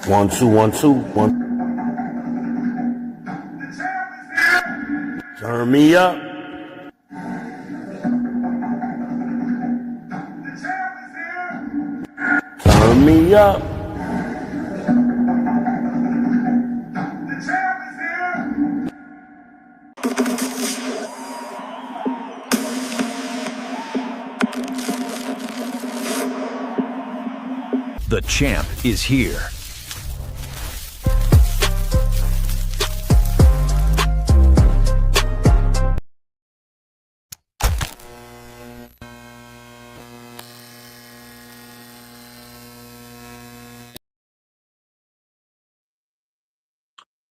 One, two, one, two, one. Turn me up. Turn me up. The champ is here.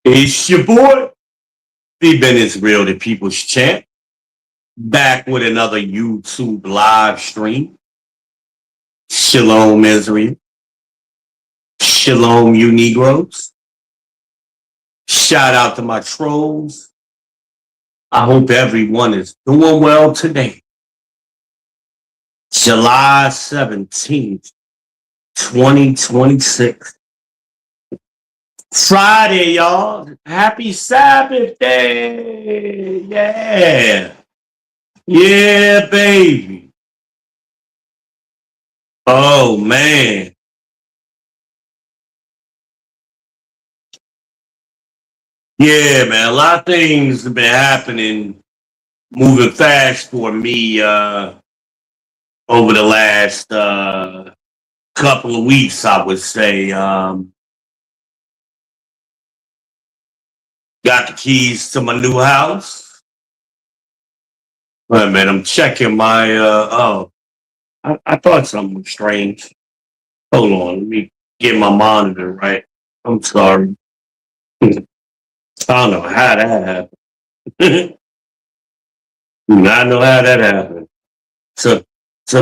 It's your boy, B-Ben is real, the people's champ, back with another YouTube live stream. Shalom, Israel. Shalom, you Negroes. Shout out to my trolls. I hope everyone is doing well today. July 17th, 2026. Friday, y'all. Happy Sabbath day. Yeah. Yeah, baby. Oh, man. Yeah, man. A lot of things have been happening, moving fast for me over the last couple of weeks, I would say. Got the keys to my new house. Wait a minute, I'm checking my I thought something was strange. Hold on, let me get my monitor right. I'm sorry. I don't know how that happened. I know how that happened. Took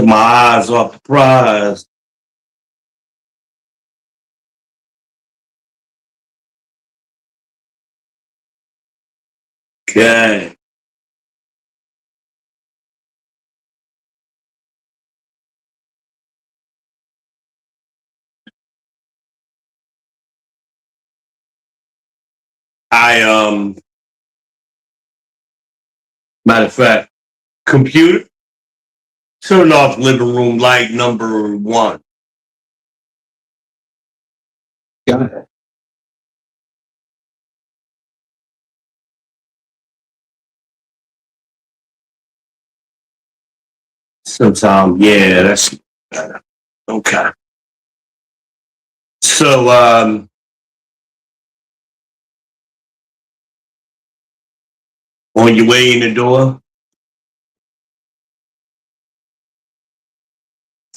my eyes off the prize. Okay. I matter of fact, computer, turn off living room light number 1. Got it. Sometimes, yeah, that's okay. So on your way in the door,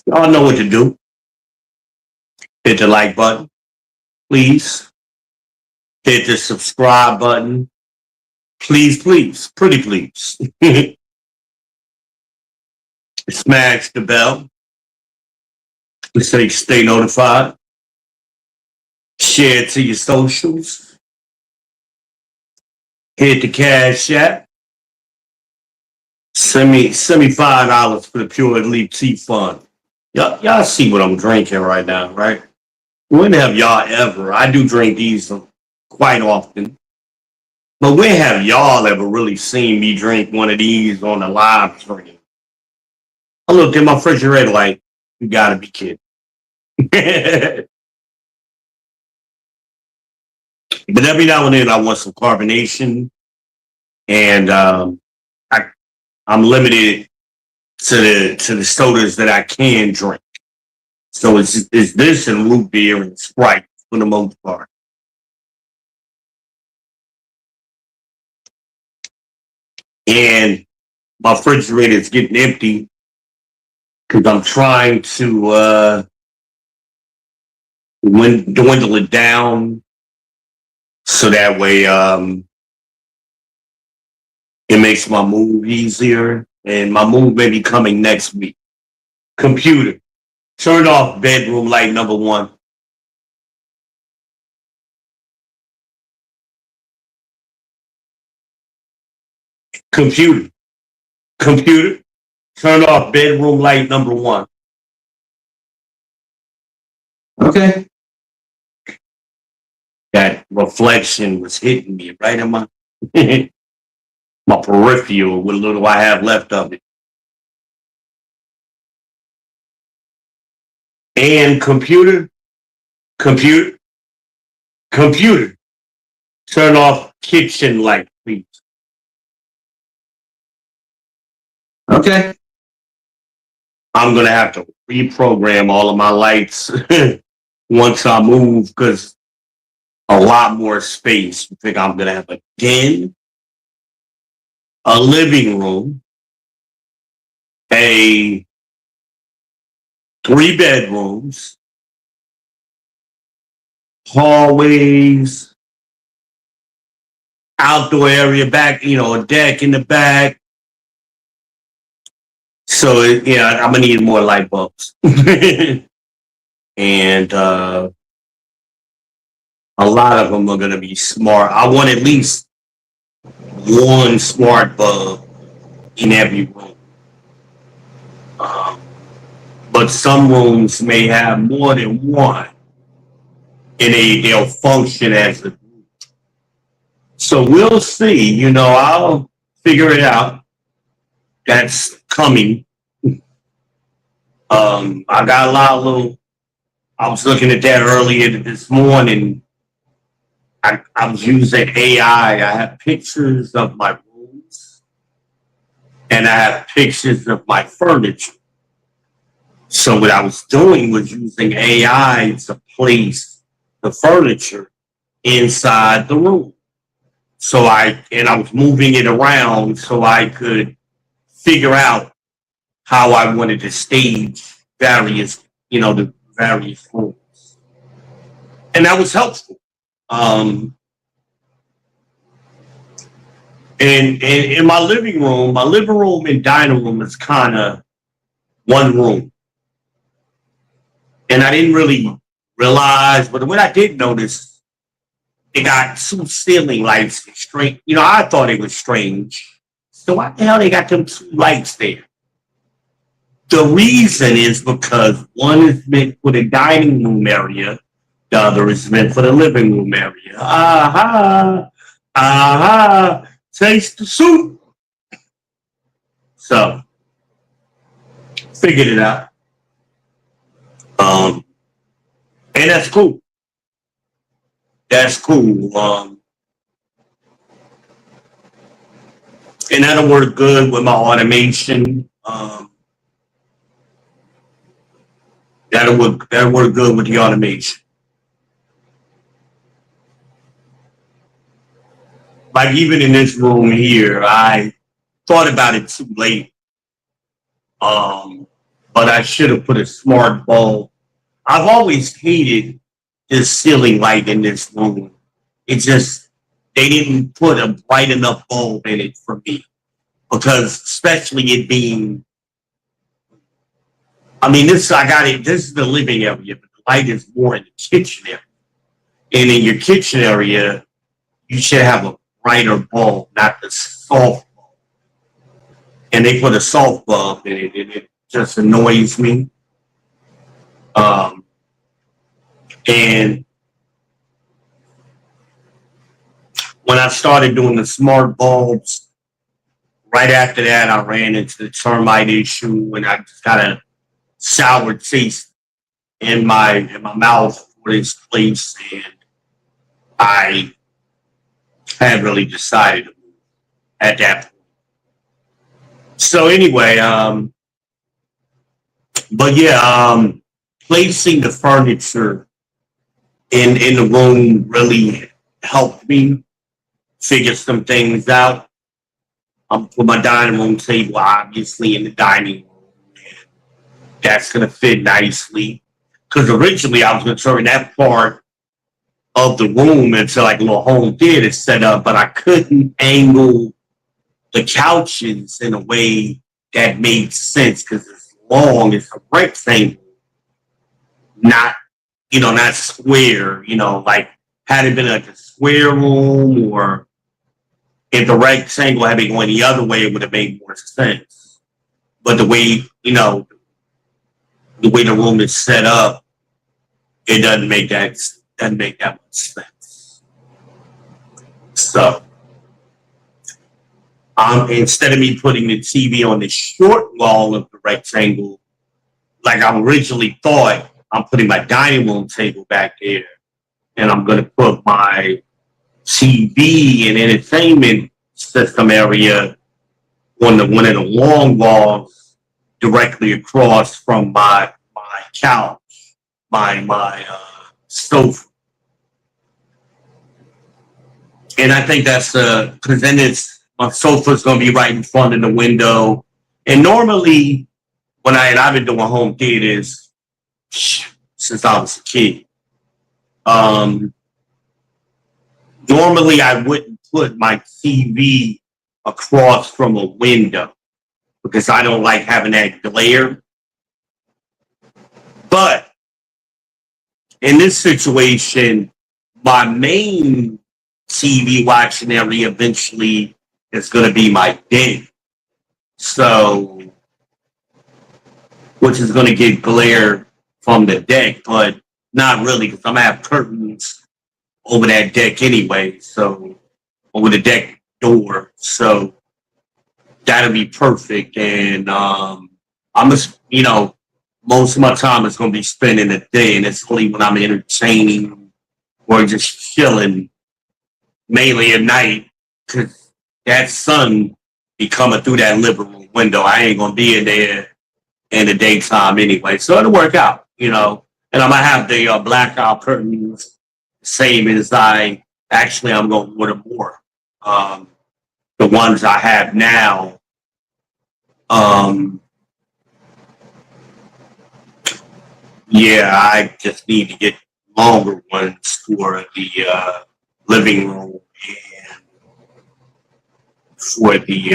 y'all know what to do. Hit the like button, please. Hit the subscribe button. Please, please, pretty please. Smash the bell. So you stay notified. Share it to your socials. Hit the Cash App. Send me $5 for the Pure Elite Tea Fund. Y'all see what I'm drinking right now, right? When have y'all ever? I do drink these quite often. But when have y'all ever really seen me drink one of these on a live stream? I looked at my refrigerator like, you gotta be kidding. But every now and then I want some carbonation, and I'm limited to the sodas that I can drink. So it's this and root beer and Sprite for the most part. And my refrigerator is getting empty because I'm trying to dwindle it down so that way it makes my move easier. And my move may be coming next week. Computer, turn off bedroom light number 1. Computer, turn off bedroom light number 1. Okay. that reflection was hitting me right in my my peripheral, what little I have left of it. And computer, computer, turn off kitchen light, please. Okay. I'm gonna have to reprogram all of my lights once I move because a lot more space. I think I'm gonna have a den, a living room, a 3 bedrooms, hallways, outdoor area back, a deck in the back. So I'm gonna need more light bulbs. And a lot of them are gonna be smart. I want at least one smart bulb in every room. But some rooms may have more than one, and they'll function as a group. So we'll see. I'll figure it out. That's coming. I got a lot of little. I was looking at that earlier this morning. I was using AI. I have pictures of my rooms, and I have pictures of my furniture. So what I was doing was using AI to place the furniture inside the room. So I was moving it around so I could figure out how I wanted to stage the various rooms. And that was helpful. And in my living room and dining room is kind of one room. And I didn't really realize, but when I did notice, it got two ceiling lights straight. I thought it was strange. So why the hell they got them two lights there? The reason is because one is meant for the dining room area, the other is meant for the living room area. Taste the soup. So, figured it out. And that's cool. That's cool. And that'll work good with my automation. That'll work good with the automation. Like even in this room here, I thought about it too late. But I should have put a smart bulb. I've always hated this ceiling light in this room. It just, they didn't put a bright enough bulb in it for me. Because especially it being, this is the living area, but the light is more in the kitchen area. And in your kitchen area, you should have a brighter bulb, not the soft bulb. And they put a soft bulb in it, and it just annoys me. And when I started doing the smart bulbs, right after that, I ran into the termite issue, and I just got a sour taste in my mouth for this place, and I had really decided to move at that point. So anyway, but yeah, placing the furniture in the room really helped me figure some things out. Put my dining room table obviously in the dining room. And that's gonna fit nicely. Because originally I was gonna turn that part of the room into like a little home theater setup, but I couldn't angle the couches in a way that made sense because it's long, it's a rectangle, not square, like had it been like a square room or if the rectangle had been going the other way, it would have made more sense. But the way, the way the room is set up, it doesn't make that much sense. So instead of me putting the TV on the short wall of the rectangle, like I originally thought, I'm putting my dining room table back there, and I'm going to put my TV and entertainment system area on the one of the long walls directly across from my couch, my sofa. And I think that's because then it's my sofa's going to be right in front of the window. And normally, I've been doing home theaters since I was a kid. Normally, I wouldn't put my TV across from a window because I don't like having that glare. But in this situation, my main TV watching area eventually is going to be my den. So, which is going to get glare from the deck, but not really because I'm going to have curtains over that deck anyway. So, over the deck door. So, that'll be perfect. And I'm just, most of my time is going to be spent in the day, and it's only when I'm entertaining or just chilling, mainly at night, because that sun be coming through that living room window. I ain't going to be in there in the daytime anyway. So it'll work out, And I'm going to have the blackout curtains, same as I'm going to order more. The ones I have now, I just need to get longer ones for the living room and for the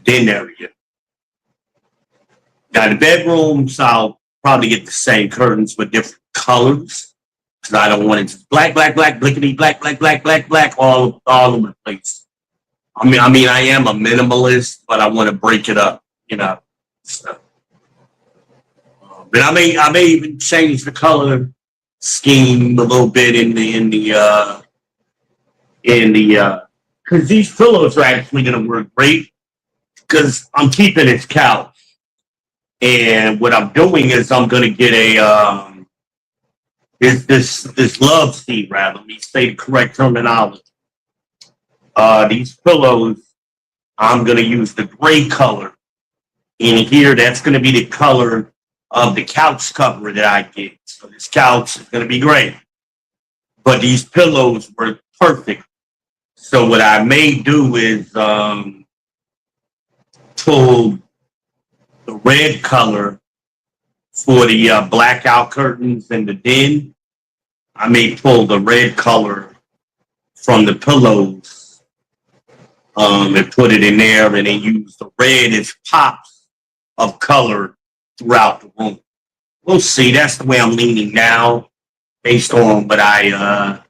den area. Now the bedrooms, I'll probably get the same curtains with different colors because I don't want it just black, blickety, black, all over the place. I mean, I am a minimalist, but I want to break it up, So. But I may even change the color scheme a little bit in the because these pillows are actually going to work great because I'm keeping its couch, and what I'm doing is I'm going to get a this love seat, rather. Let me say the correct terminology. These pillows, I'm going to use the gray color in here. That's going to be the color of the couch cover that I get. So this couch is going to be great. But these pillows were perfect. So what I may do is pull the red color for the blackout curtains in the den. I may pull the red color from the pillows and put it in there, and then use the red as pops of color throughout the room. We'll see. That's the way I'm leaning now, based on what I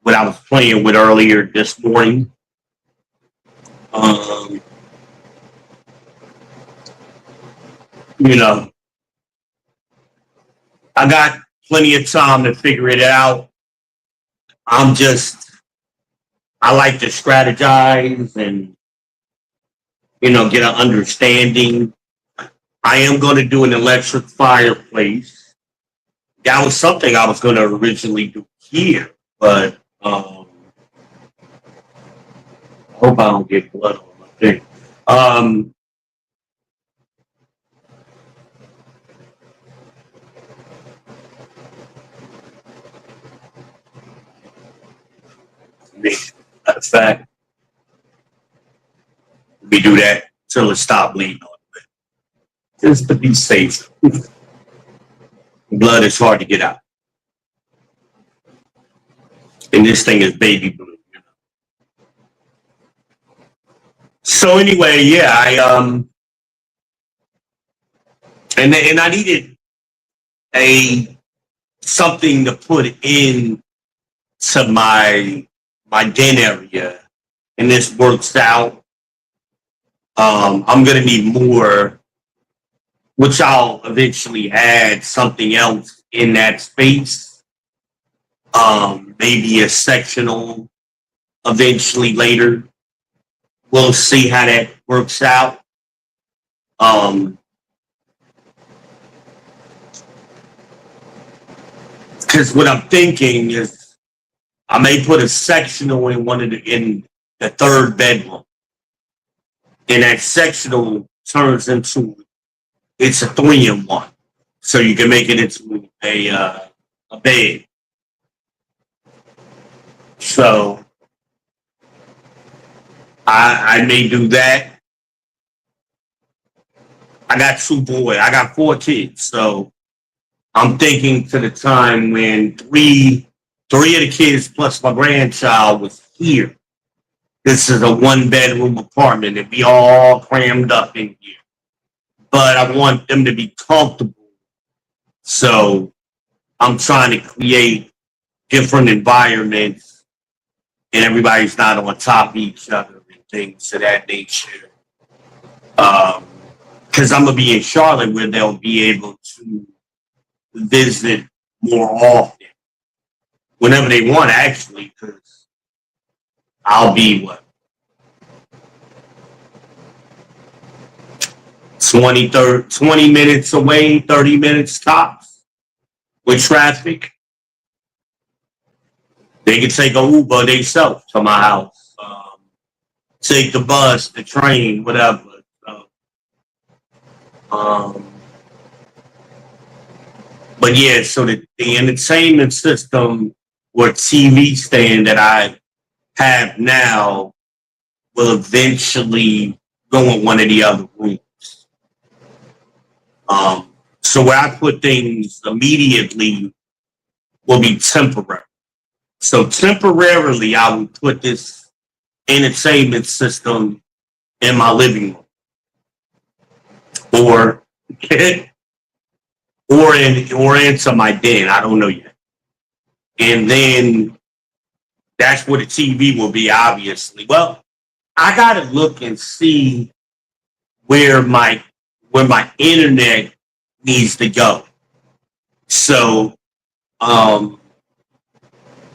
was playing with earlier this morning. I got plenty of time to figure it out. I like to strategize and, get an understanding. I am going to do an electric fireplace. That was something I was going to originally do here, but I hope I don't get blood on my thing. Matter of fact, we do that till it stops bleeding on it. Just to be safe. Blood is hard to get out. And this thing is baby blue. So anyway, I and I needed something to put in to my den area, and this works out. I'm gonna need more, which I'll eventually add something else in that space. Maybe a sectional eventually later. We'll see how that works out. Because what I'm thinking is I may put a sectional in the third bedroom, and that sectional turns into it's a 3-in-1, so you can make it into a bed. So I may do that. I got 2 boys. I got 4 kids, so I'm thinking to the time when three of the kids plus my grandchild was here. This is a 1-bedroom apartment and we all crammed up in here. But I want them to be comfortable. So I'm trying to create different environments and everybody's not on top of each other and things of that nature. Because I'm going to be in Charlotte where they'll be able to visit more often. Whenever they want, actually, because I'll be, 20 minutes away, 30 minutes tops with traffic. They can take a Uber themselves to my house. Take the bus, the train, whatever. But yeah, so the entertainment system or TV stand that I have now will eventually go in one of the other rooms. So where I put things immediately will be temporary. So temporarily, I will put this entertainment system in my living room, or into my den. I don't know yet. And then that's where the TV will be, obviously. Well, I gotta look and see where my internet needs to go. So, like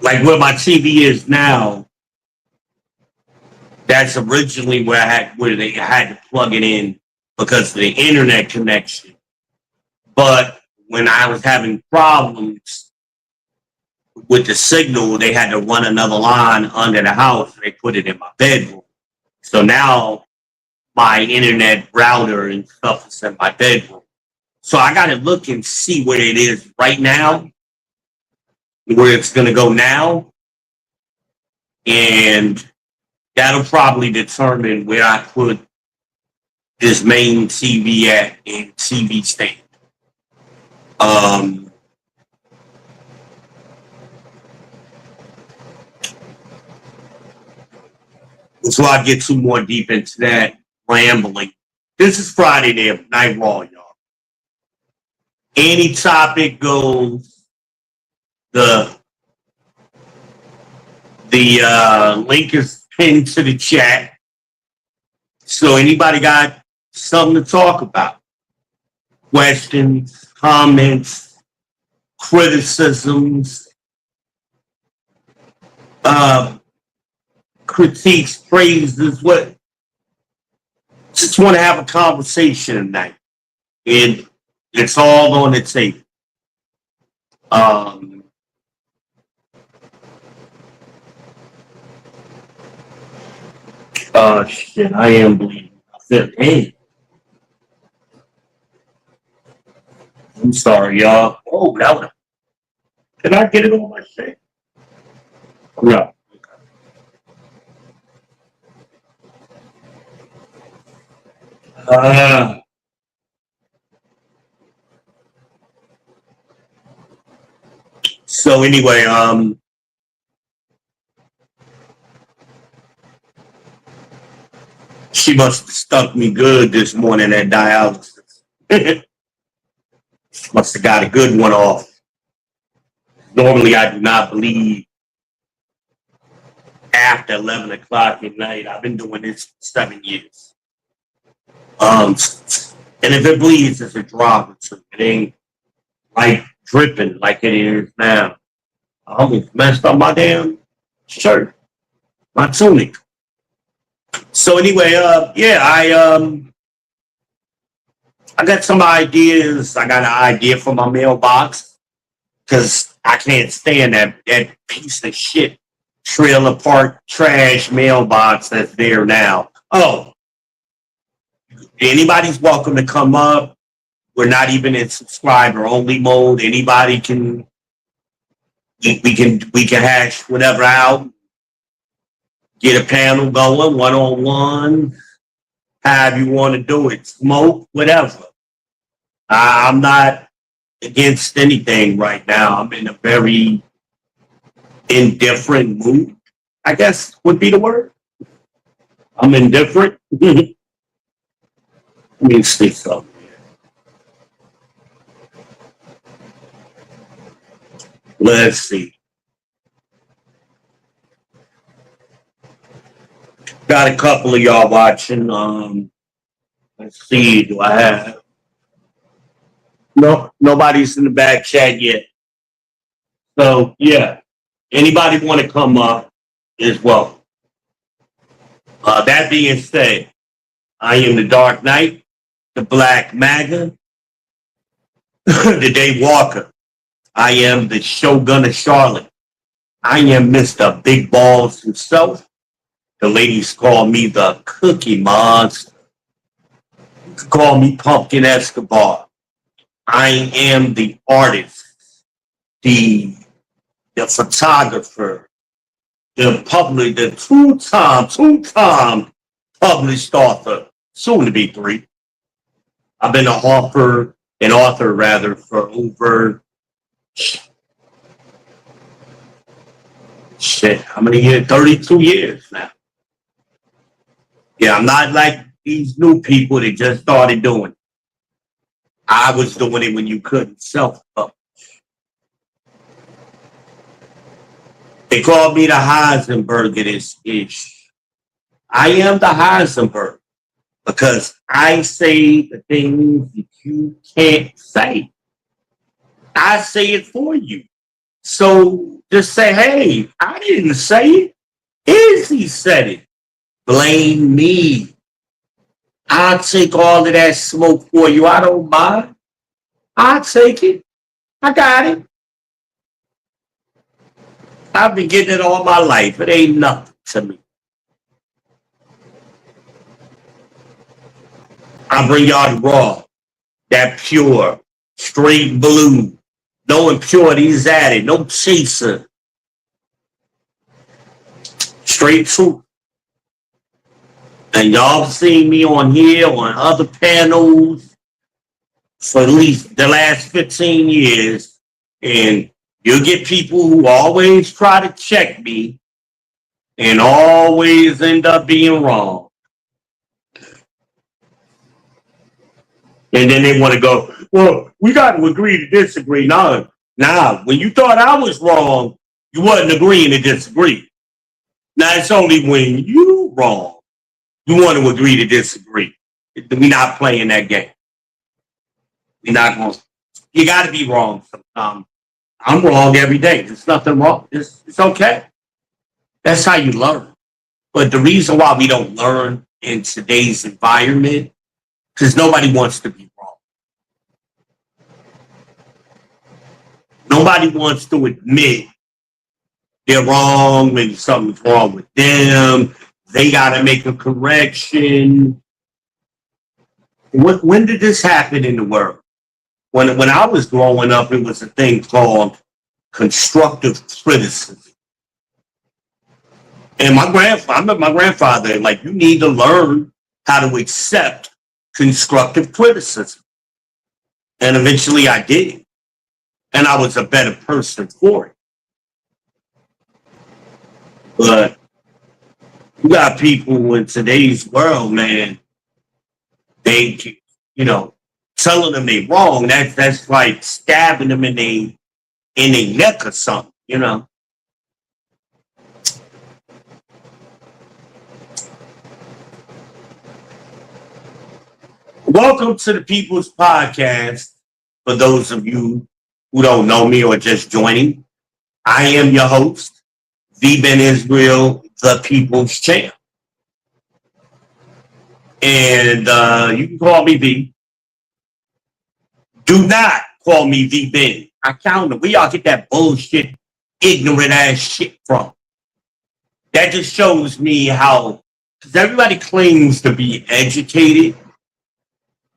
where my TV is now, that's originally where they had to plug it in because of the internet connection. But when I was having problems with the signal, they had to run another line under the house. They put it in my bedroom. So now my internet router and stuff is in my bedroom. So I got to look and see where it is right now, where it's going to go now. And that'll probably determine where I put this main TV at and TV stand. Before I get too more deep into that rambling, this is Friday Night Raw, y'all. Any topic goes. The link is pinned to the chat. So anybody got something to talk about? Questions, comments, criticisms, critiques, praises, what? Just want to have a conversation tonight. And it's all on the table. Shit, I am bleeding. I feel pain. I'm sorry, y'all. Oh, that one. Can I get it on my shit? No. So anyway, she must have stuck me good this morning at dialysis. Must have got a good one off. Normally, I do not bleed after 11 o'clock at night. I've been doing this for 7 years. And if it bleeds, it's a drop or two. It ain't like dripping like it is now. I almost messed up my damn shirt. my tunic. So anyway, I got some ideas. I got an idea for my mailbox because I can't stand that piece of shit trailer park trash mailbox that's there now. Oh, anybody's welcome to come up. We're not even in subscriber only mode. Anybody can we can hash whatever out, get a panel going, 1-on-1, however you want to do it, smoke, whatever. I'm not against anything right now. I'm in a very indifferent mood, I guess would be the word. I'm indifferent. Let me see something. Let's see. Got a couple of y'all watching. Let's see. Do I have? No, nobody's in the back chat yet. So yeah, anybody want to come up as well. That being said, I am the Dark Knight, the Black MAGA, the Day Walker. I am the Shogun of Charlotte. I am Mr. Big Balls himself. The ladies call me the Cookie Monster. You can call me Pumpkin Escobar. I am the artist, the photographer, the two-time published author, soon to be 3. I've been an author for over how many years? 32 years now. Yeah, I'm not like these new people that just started doing it. I was doing it when you couldn't self-publish. They called me the Heisenberg of this ish. I am the Heisenberg because I say the things that you can't say. I say it for you. So just say, hey, I didn't say it. Izzy said it. Blame me. I'll take all of that smoke for you. I don't mind. I'll take it. I got it. I've been getting it all my life. It ain't nothing to me. I bring y'all the raw, that pure, straight blue, no impurities added, no chaser. Straight truth. And y'all seen me on here, on other panels for at least the last 15 years. And you'll get people who always try to check me and always end up being wrong. And then they want to go, well, we got to agree to disagree. No, when you thought I was wrong, you wasn't agreeing to disagree. Now it's only when you wrong you want to agree to disagree. We're not playing that game. We're not going. You got to be wrong sometimes. I'm wrong every day. There's nothing wrong. It's okay. That's how you learn. But the reason why we don't learn in today's environment, because nobody wants to be wrong. Nobody wants to admit they're wrong when something's wrong with them. They got to make a correction. When did this happen in the world? When I was growing up, it was a thing called constructive criticism. And I remember my grandfather, like, you need to learn how to accept constructive criticism. And eventually I did. And I was a better person for it. But you got people in today's world, man, they, telling them they wrong. That's like stabbing them in their neck or something, Welcome to the People's Podcast. For those of you who don't know me or just joining, I am your host, V Ben Israel, the people's champ. And you can call me V. Do not call me V Ben. I counter. Where y'all get that bullshit, ignorant ass shit from? That just shows me how, because everybody claims to be educated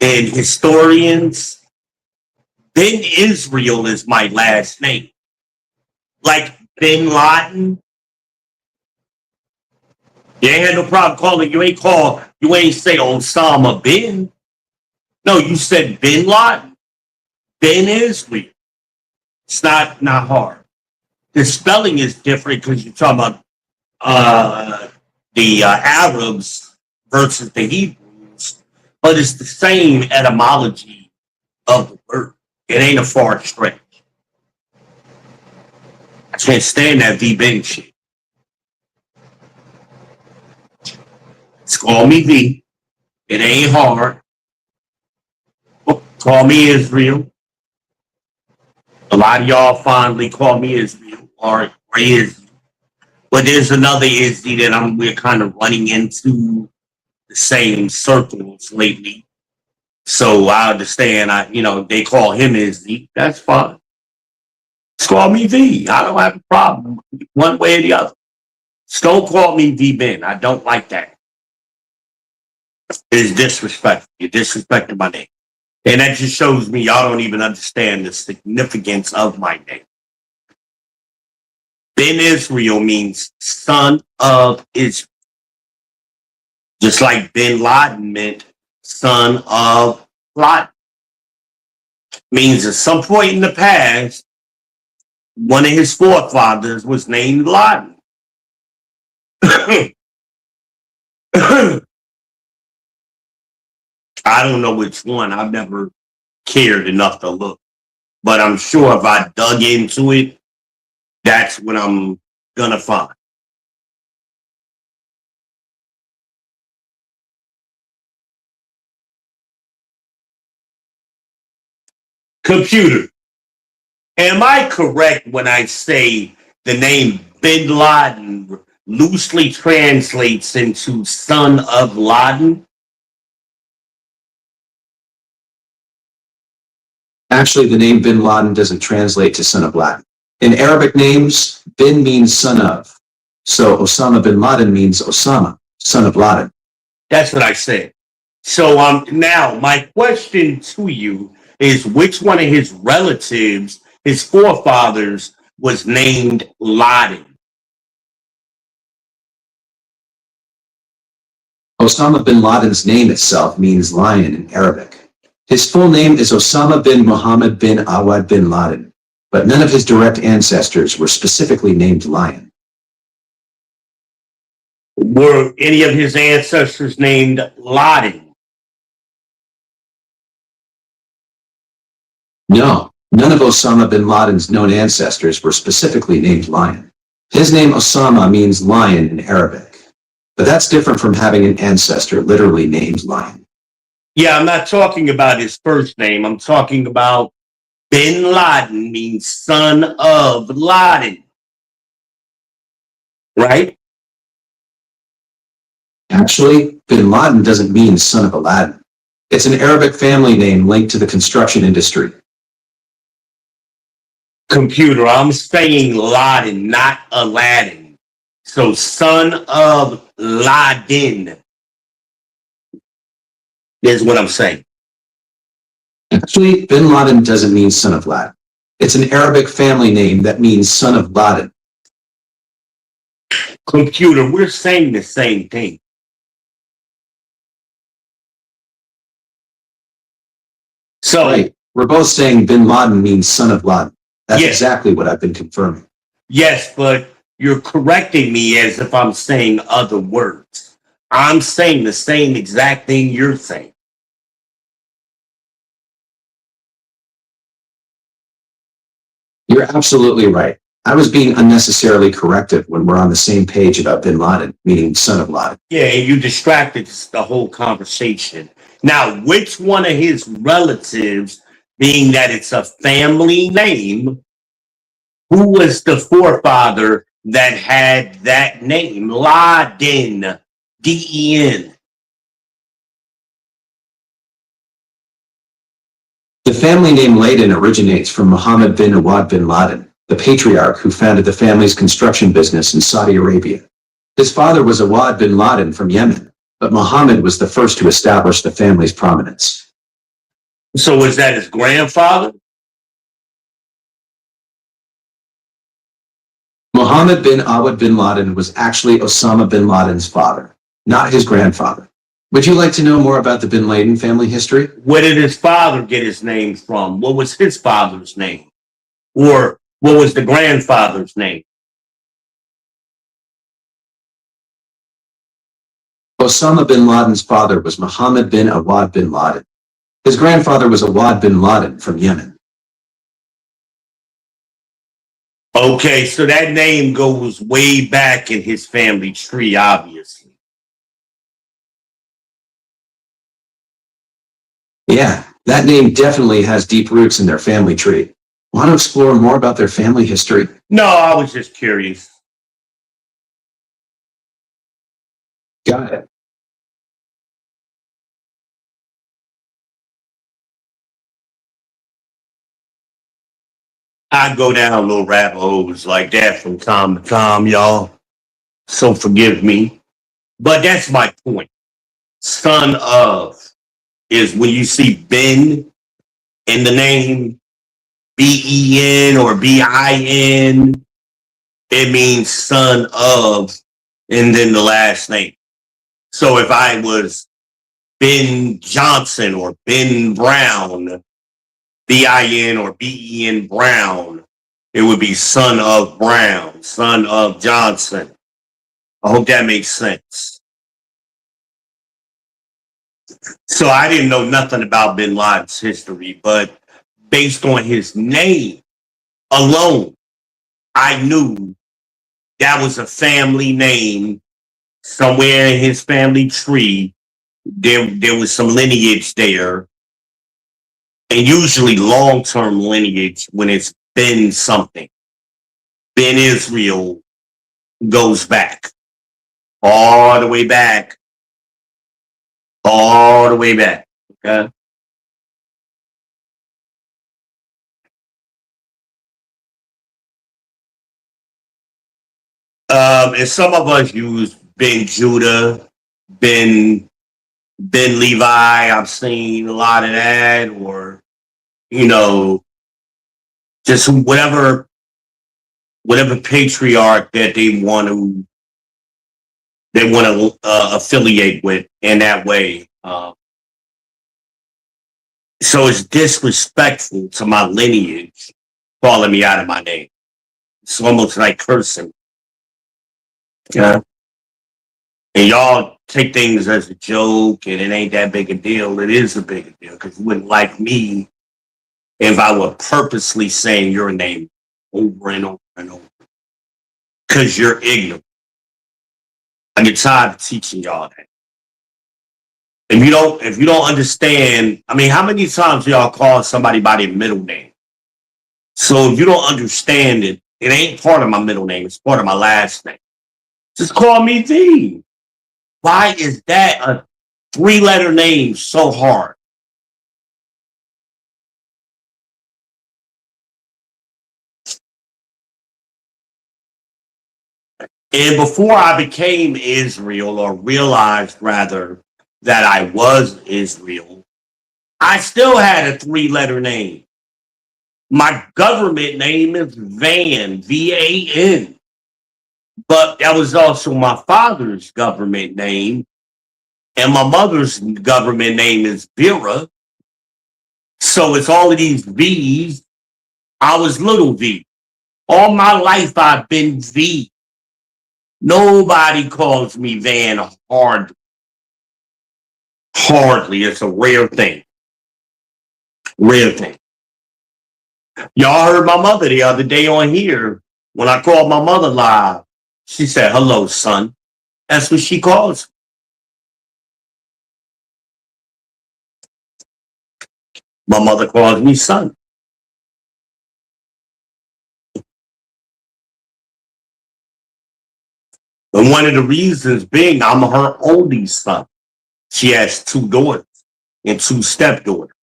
and historians. Ben Israel is my last name. Like Bin Laden. You ain't had no problem calling. You ain't say Osama Bin. No, you said Bin Laden. Ben Israel. It's not hard. The spelling is different because you're talking about the Arabs versus the Hebrews, but it's the same etymology of the word. It ain't a far stretch. I can't stand that V-Ben shit. Just call me V. It ain't hard. Call me Israel. A lot of y'all fondly call me Israel or Israel. But there's another Izzy that we're kind of running into the same circles lately. So I understand, they call him Izzy. That's fine. Just call me V. I don't have a problem one way or the other. Just don't call me V Ben. I don't like that. It's disrespectful. You're disrespecting my name. And that just shows me y'all don't even understand the significance of my name. Ben Israel means son of Israel. Just like Bin Laden meant son of Laden. Means at some point in the past, one of his forefathers was named Laden. I don't know which one. I've never cared enough to look. But I'm sure if I dug into it, that's what I'm going to find. Computer, am I correct when I say the name Bin Laden loosely translates into son of Laden? Actually, the name Bin Laden doesn't translate to son of Laden. In Arabic names, Bin means son of. So Osama bin Laden means Osama, son of Laden. That's what I said. So now my question to you is, which one of his relatives, his forefathers, was named Laden? Osama bin Laden's name itself means lion in Arabic. His full name is Osama bin Muhammad bin Awad bin Laden, but none of his direct ancestors were specifically named lion. Were any of his ancestors named Laden? No, none of Osama bin Laden's known ancestors were specifically named lion. His name Osama means lion in Arabic, but that's different from having an ancestor literally named lion. Yeah, I'm not talking about his first name. I'm talking about Bin Laden means son of Laden. Right? Actually, bin Laden doesn't mean son of Aladdin. It's an Arabic family name linked to the construction industry. Computer, I'm saying Laden, not Aladdin. So son of Laden is what I'm saying. Actually, bin Laden doesn't mean son of Laden. It's an Arabic family name that means son of Laden. Computer, we're saying the same thing. So, right. We're both saying bin Laden means son of Laden. That's yes. Exactly what I've been confirming. Yes, but you're correcting me as if I'm saying other words. I'm saying the same exact thing you're saying. You're absolutely right. I was being unnecessarily corrective when we're on the same page about bin Laden, meaning son of Laden. Yeah, you distracted the whole conversation. Now, which one of his relatives, being that it's a family name, who was the forefather that had that name, Laden, D-E-N. The family name Laden originates from Mohammed bin Awad bin Laden, the patriarch who founded the family's construction business in Saudi Arabia. His father was Awad bin Laden from Yemen, but Mohammed was the first to establish the family's prominence. So was that his grandfather? Mohammed bin Awad bin Laden was actually Osama bin Laden's father, not his grandfather. Would you like to know more about the bin Laden family history? Where did his father get his name from? What was his father's name? Or what was the grandfather's name? Osama bin Laden's father was Mohammed bin Awad bin Laden. His grandfather was Awad bin Laden from Yemen. Okay, so that name goes way back in his family tree, obviously. Yeah, that name definitely has deep roots in their family tree. Want to explore more about their family history? No, I was just curious. Got it. I go down little rabbit holes like that from time to time, y'all. So forgive me. But that's my point. Son of is when you see Ben in the name, B-E-N or B-I-N, it means son of, and then the last name. So if I was Ben Johnson or Ben Brown, B-I-N or B-E-N Brown, it would be son of Brown, son of Johnson. I hope that makes sense. So I didn't know nothing about Bin Laden's history, but based on his name alone, I knew that was a family name somewhere in his family tree. There was some lineage there. And usually long-term lineage when it's been something. Ben Israel goes back. All the way back. All the way back. Okay. And some of us use Ben Judah, Ben Levi. I've seen a lot of that, or just whatever patriarch that they want to affiliate with in that way. So it's disrespectful to my lineage calling me out of my name. It's almost like cursing. Yeah. And y'all take things as a joke and it ain't that big a deal. It is a big deal because you wouldn't like me if I were purposely saying your name over and over and over. Because you're ignorant. I get tired of teaching y'all that. If you don't understand, I mean, how many times do y'all call somebody by their middle name? So if you don't understand it, it ain't part of my middle name, it's part of my last name. Just call me V. Why is that a 3-letter name so hard? And before I became Israel, or realized rather that I was Israel, I still had a 3-letter name. My government name is Van, V-A-N. But that was also my father's government name. And my mother's government name is Vera. So it's all of these V's. I was little V. All my life I've been V. Nobody calls me Van hardly. It's a rare thing. Rare thing. Y'all heard my mother the other day on here. When I called my mother live, she said, "Hello, son." That's what she calls me. My mother calls me son. And one of the reasons being I'm her only son. She has 2 daughters and 2 stepdaughters.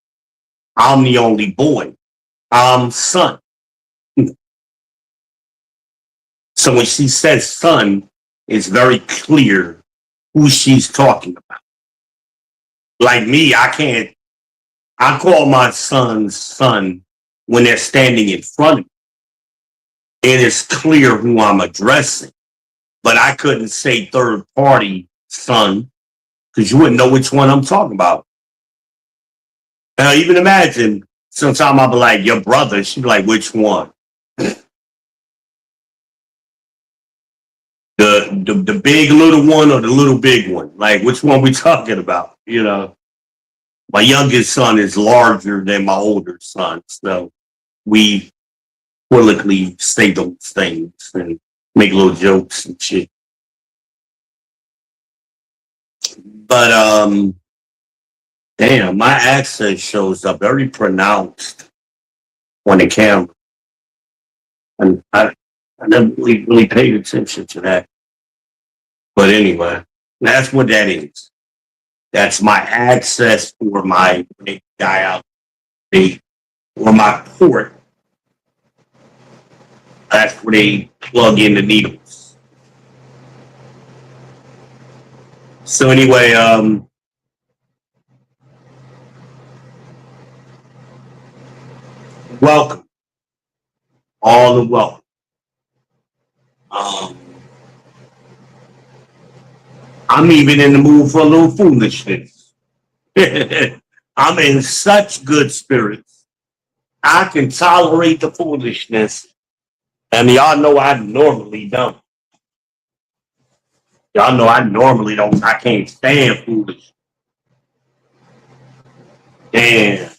I'm the only boy. I'm son. So when she says son, it's very clear who she's talking about. Like me, I call my son's son when they're standing in front of me. It is clear who I'm addressing. But I couldn't say third party son because you wouldn't know which one I'm talking about. Now, even imagine sometime I'll be like, your brother. She'd be like, which one? The big little one or the little big one? Like, which one we talking about? You know, my youngest son is larger than my older son. So we politically say those things and make little jokes and shit. But damn, my accent shows up very pronounced on the camera. And I never really paid attention to that. But anyway, that's what that is. That's my access for my dial or my port. That's where they plug in the needles. So anyway, welcome. All the welcome. I'm even in the mood for a little foolishness. I'm in such good spirits. I can tolerate the foolishness. And y'all know I normally don't. Y'all know I normally don't. I can't stand foolish. Damn.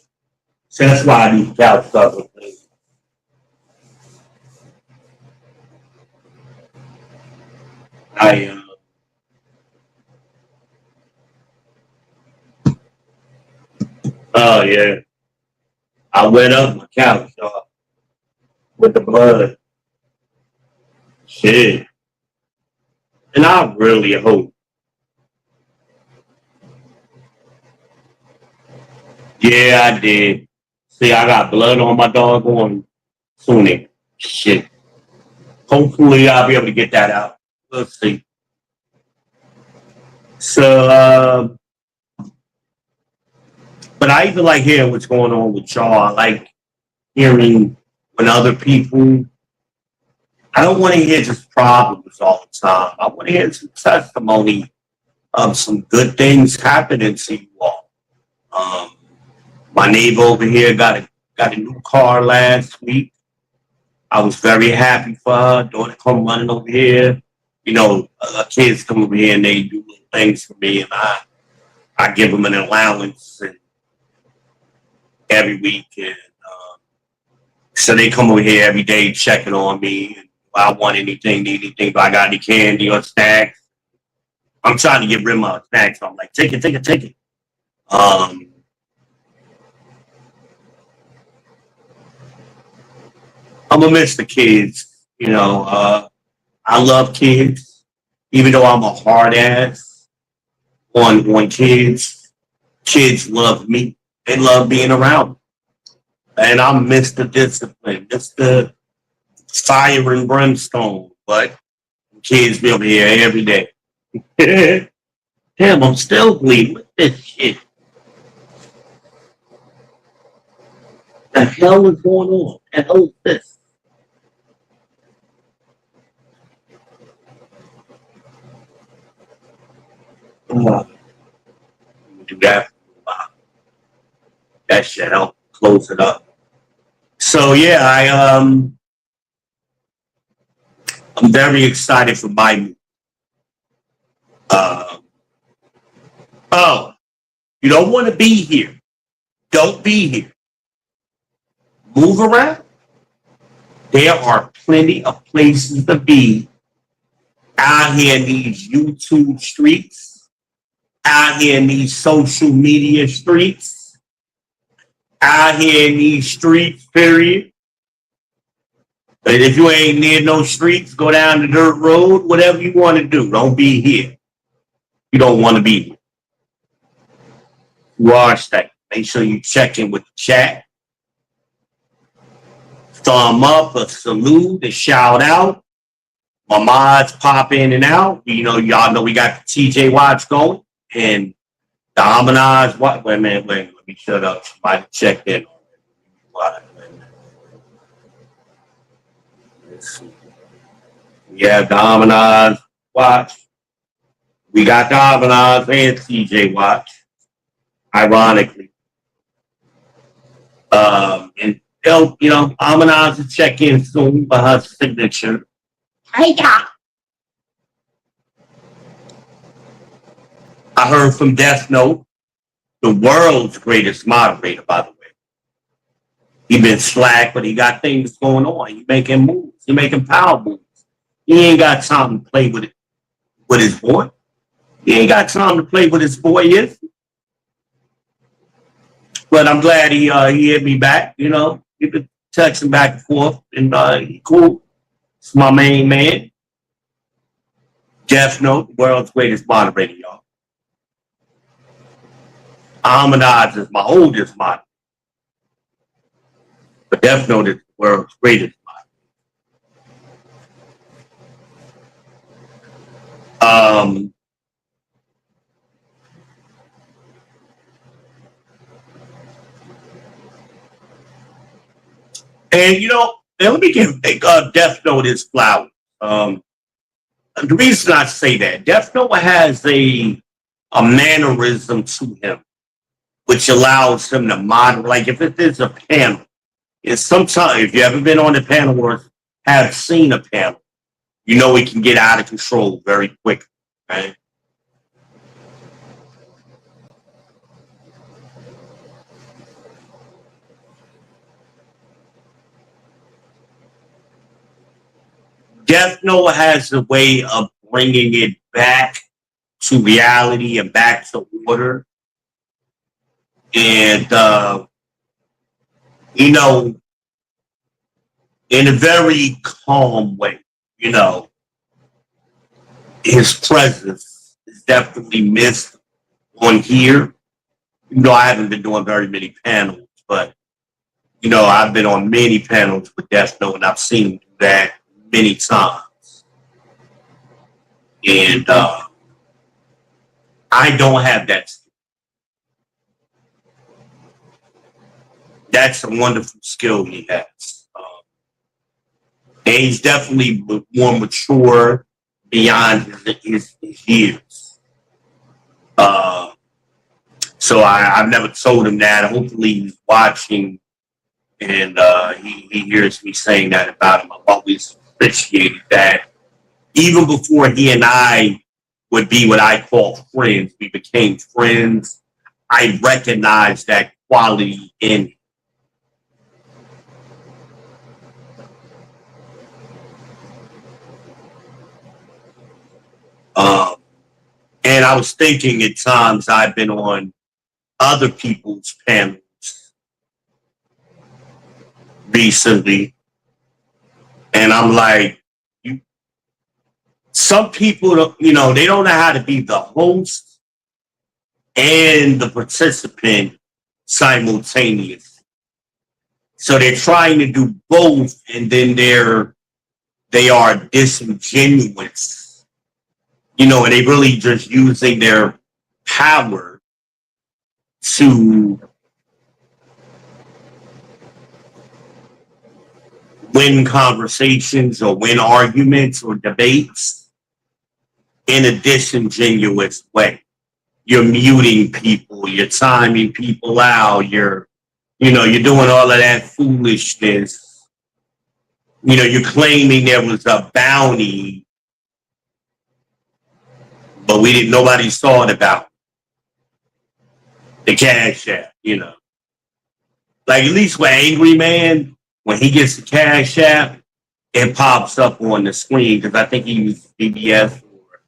So that's why I need couch stuff with things. Oh yeah. I wet up my couch, y'all, with the blood. Shit. And I really hope. Yeah, I did. See, I got blood on my doggone tunic. Shit. Hopefully I'll be able to get that out. We'll see. So but I even like hearing what's going on with y'all. I like hearing when other people. I don't want to hear just problems all the time. I want to hear some testimony of some good things happening to you all. My neighbor over here got a new car last week. I was very happy for her. Daughter come running over here. You know, kids come over here and they do little things for me, and I give them an allowance and every week, and so they come over here every day checking on me. And if I want anything, need anything, if I got any candy or snacks, I'm trying to get rid of my snacks. So I'm like, take it. I'm gonna miss the kids. You know, I love kids, even though I'm a hard ass on kids. Kids love me. They love being around. And I miss the discipline, miss the fire and brimstone. But kids be over here every day. Damn, I'm still bleeding with this shit. The hell is going on? The hell is this? Do that. That shit help close it up. So yeah, I'm very excited for my move. Oh, you don't want to be here. Don't be here. Move around. There are plenty of places to be out here in these YouTube streets, out here in these social media streets, out here in these streets, period. But if you ain't near no streets, go down the dirt road, whatever you want to do. Don't be here. You don't want to be here. You are staying. Make sure you check in with the chat. Thumb up, a salute, a shout out. My mods pop in and out. You know, y'all know we got the TJ Watch going. And the Harmonize Watch. Wait a minute, let me shut up. Somebody checked in. Yeah, the Harmonize Watch. We got the Harmonize and TJ Watch. Ironically. And they'll, you know, Harmonize will check in soon for her signature. Hey, God. I heard from Death Note, the world's greatest moderator, by the way. He been slack, but he got things going on. He making moves. He making power moves. He ain't got time to play with it, with his boy. He ain't got time to play with his boy yet. But I'm glad he hit me back. You know, he been texting back and forth, and he cool. It's my main man. Death Note, the world's greatest moderator, y'all. Harmonize is my oldest moderator. But Death Note is the world's greatest moderator. And you know, let me give Death Note his flowers. The reason I say that, Death Note has a mannerism to him, which allows him to moderate. Like if it is a panel, and sometimes if you ever been on a panel or have seen a panel, you know it can get out of control very quickly. Right? Death Note has a way of bringing it back to reality and back to order. And, you know, in a very calm way, you know, his presence is definitely missed on here. You know, I haven't been doing very many panels, but, you know, I've been on many panels with Death Note, and I've seen him do that many times. And I don't have that skill. That's a wonderful skill he has. And he's definitely more mature beyond his years. So I've never told him that. Hopefully he's watching and he hears me saying that about him. I've always appreciated that. Even before he and I would be what I call friends, we became friends. I recognized that quality in him. And I was thinking at times I've been on other people's panels recently, and I'm like, some people, you know, they don't know how to be the host and the participant simultaneously. So they're trying to do both, and then they are disingenuous. You know, and they really just using their power to win conversations or win arguments or debates in a disingenuous way. You're muting people, you're timing people out, you're doing all of that foolishness. You know, you're claiming there was a bounty, but nobody saw it about the Cash App, you know. Like at least with Angry Man, when he gets the Cash App, it pops up on the screen because I think he uses BBS or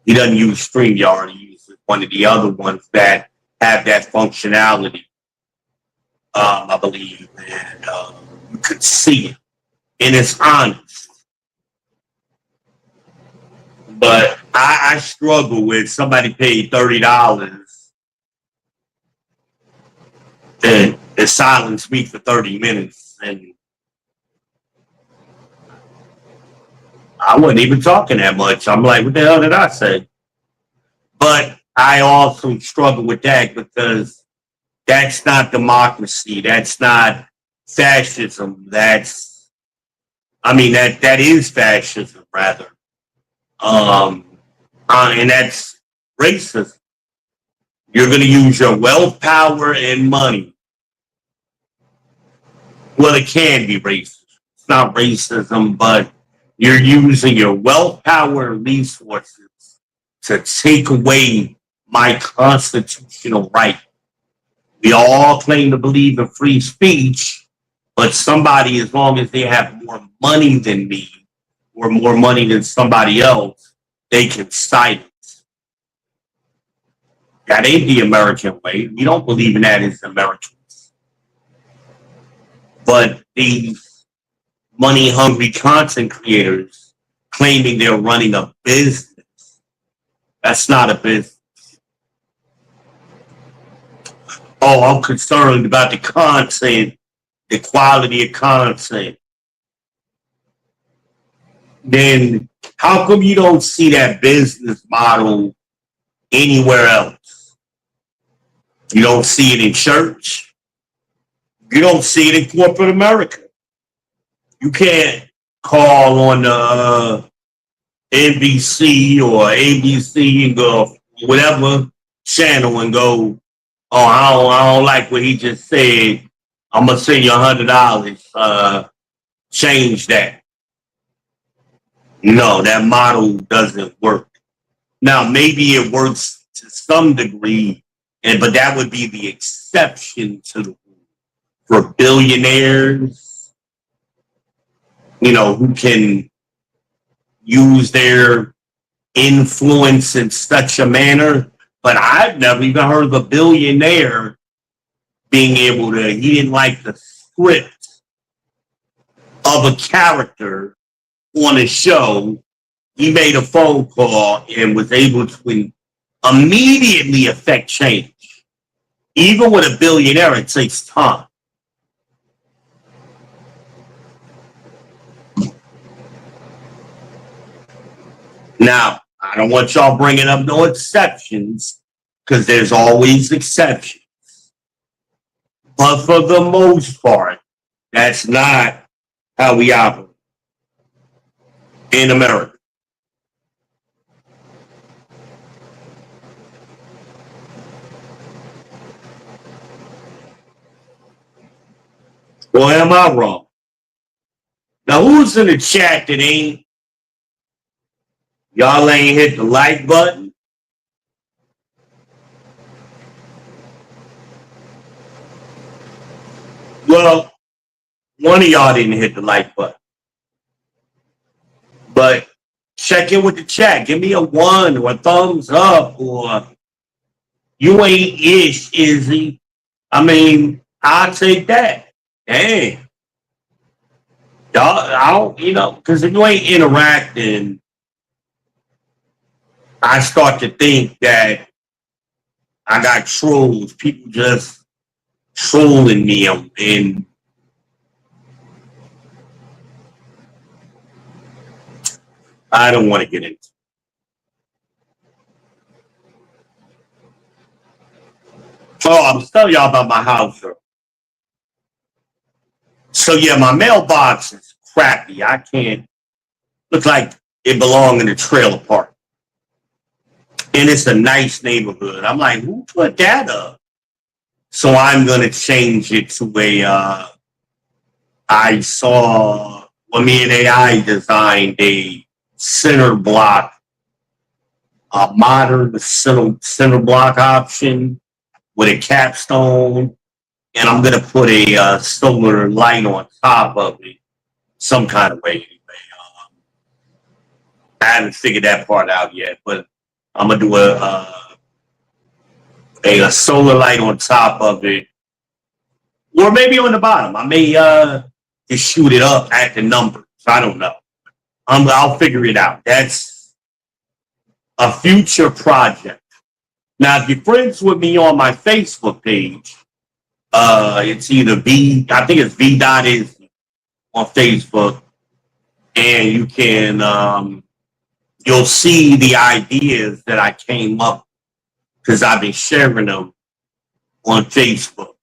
he doesn't use StreamYard. He uses one of the other ones that have that functionality, I believe, and you could see it. and it's honest. But I struggle with somebody paid $30 and silence me for 30 minutes, and I wasn't even talking that much. I'm like, what the hell did I say? But I also struggle with that because that's not democracy. That's not fascism. That is fascism, rather. And that's racism. You're going to use your wealth, power, and money. Well, it can be racist. It's not racism, but you're using your wealth, power, and resources to take away my constitutional right. We all claim to believe in free speech, but somebody, as long as they have more money than me or more money than somebody else, they can silence. That ain't the American way. We don't believe in that as Americans. But these money-hungry content creators claiming they're running a business, that's not a business. Oh, I'm concerned about the content, the quality of content. Then how come you don't see that business model anywhere else? You don't see it in church. You don't see it in corporate America. You can't call on NBC or ABC and go whatever channel and go, oh, I don't like what he just said. I'm gonna send you $100. Change that. No, that model doesn't work. Now, maybe it works to some degree, but that would be the exception to the rule. For billionaires, who can use their influence in such a manner. But I've never even heard of a billionaire being able to, he didn't like the script of a character on a show. He made a phone call and was able to immediately affect change. Even with a billionaire, it takes time. Now, I don't want y'all bringing up no exceptions, because there's always exceptions. But for the most part, that's not how we operate in America. Well, am I wrong? Now, who's in the chat that ain't? Y'all ain't hit the like button? Well, one of y'all didn't hit the like button. But check in with the chat. Give me a 1 or a thumbs up, or you ain't ish, Izzy. I mean, I'll take that. Dang. Y'all, because if you ain't interacting, I start to think that I got trolls, people just trolling me, and I don't want to get into it. Oh, I'm telling y'all about my house. So yeah, my mailbox is crappy. I can't, look like it belonged in a trailer park. And it's a nice neighborhood. I'm like, who put that up? So I'm going to change it to a, I saw, well, me and AI designed a center block, a modern center block option with a capstone. And I'm going to put a solar light on top of it some kind of way. Anyway, I haven't figured that part out yet, but I'm gonna do a solar light on top of it, or maybe on the bottom. I may to shoot it up at the numbers. I don't know. I'll figure it out. That's a future project. Now, if you're friends with me on my Facebook page, it's either I think it's V.is on Facebook, and you can, you'll see the ideas that I came up because I've been sharing them on Facebook.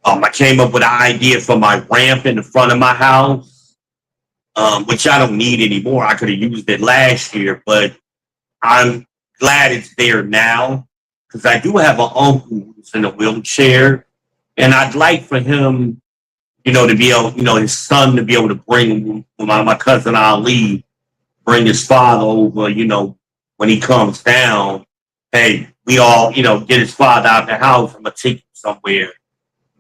I came up with an idea for my ramp in the front of my house, which I don't need anymore. I could have used it last year, but I'm glad it's there now because I do have an uncle who's in a wheelchair, and I'd like for him, to be able, his son to be able to bring my cousin Ali, bring his father over, when he comes down. Hey, we all, get his father out the house. I'm gonna take him somewhere.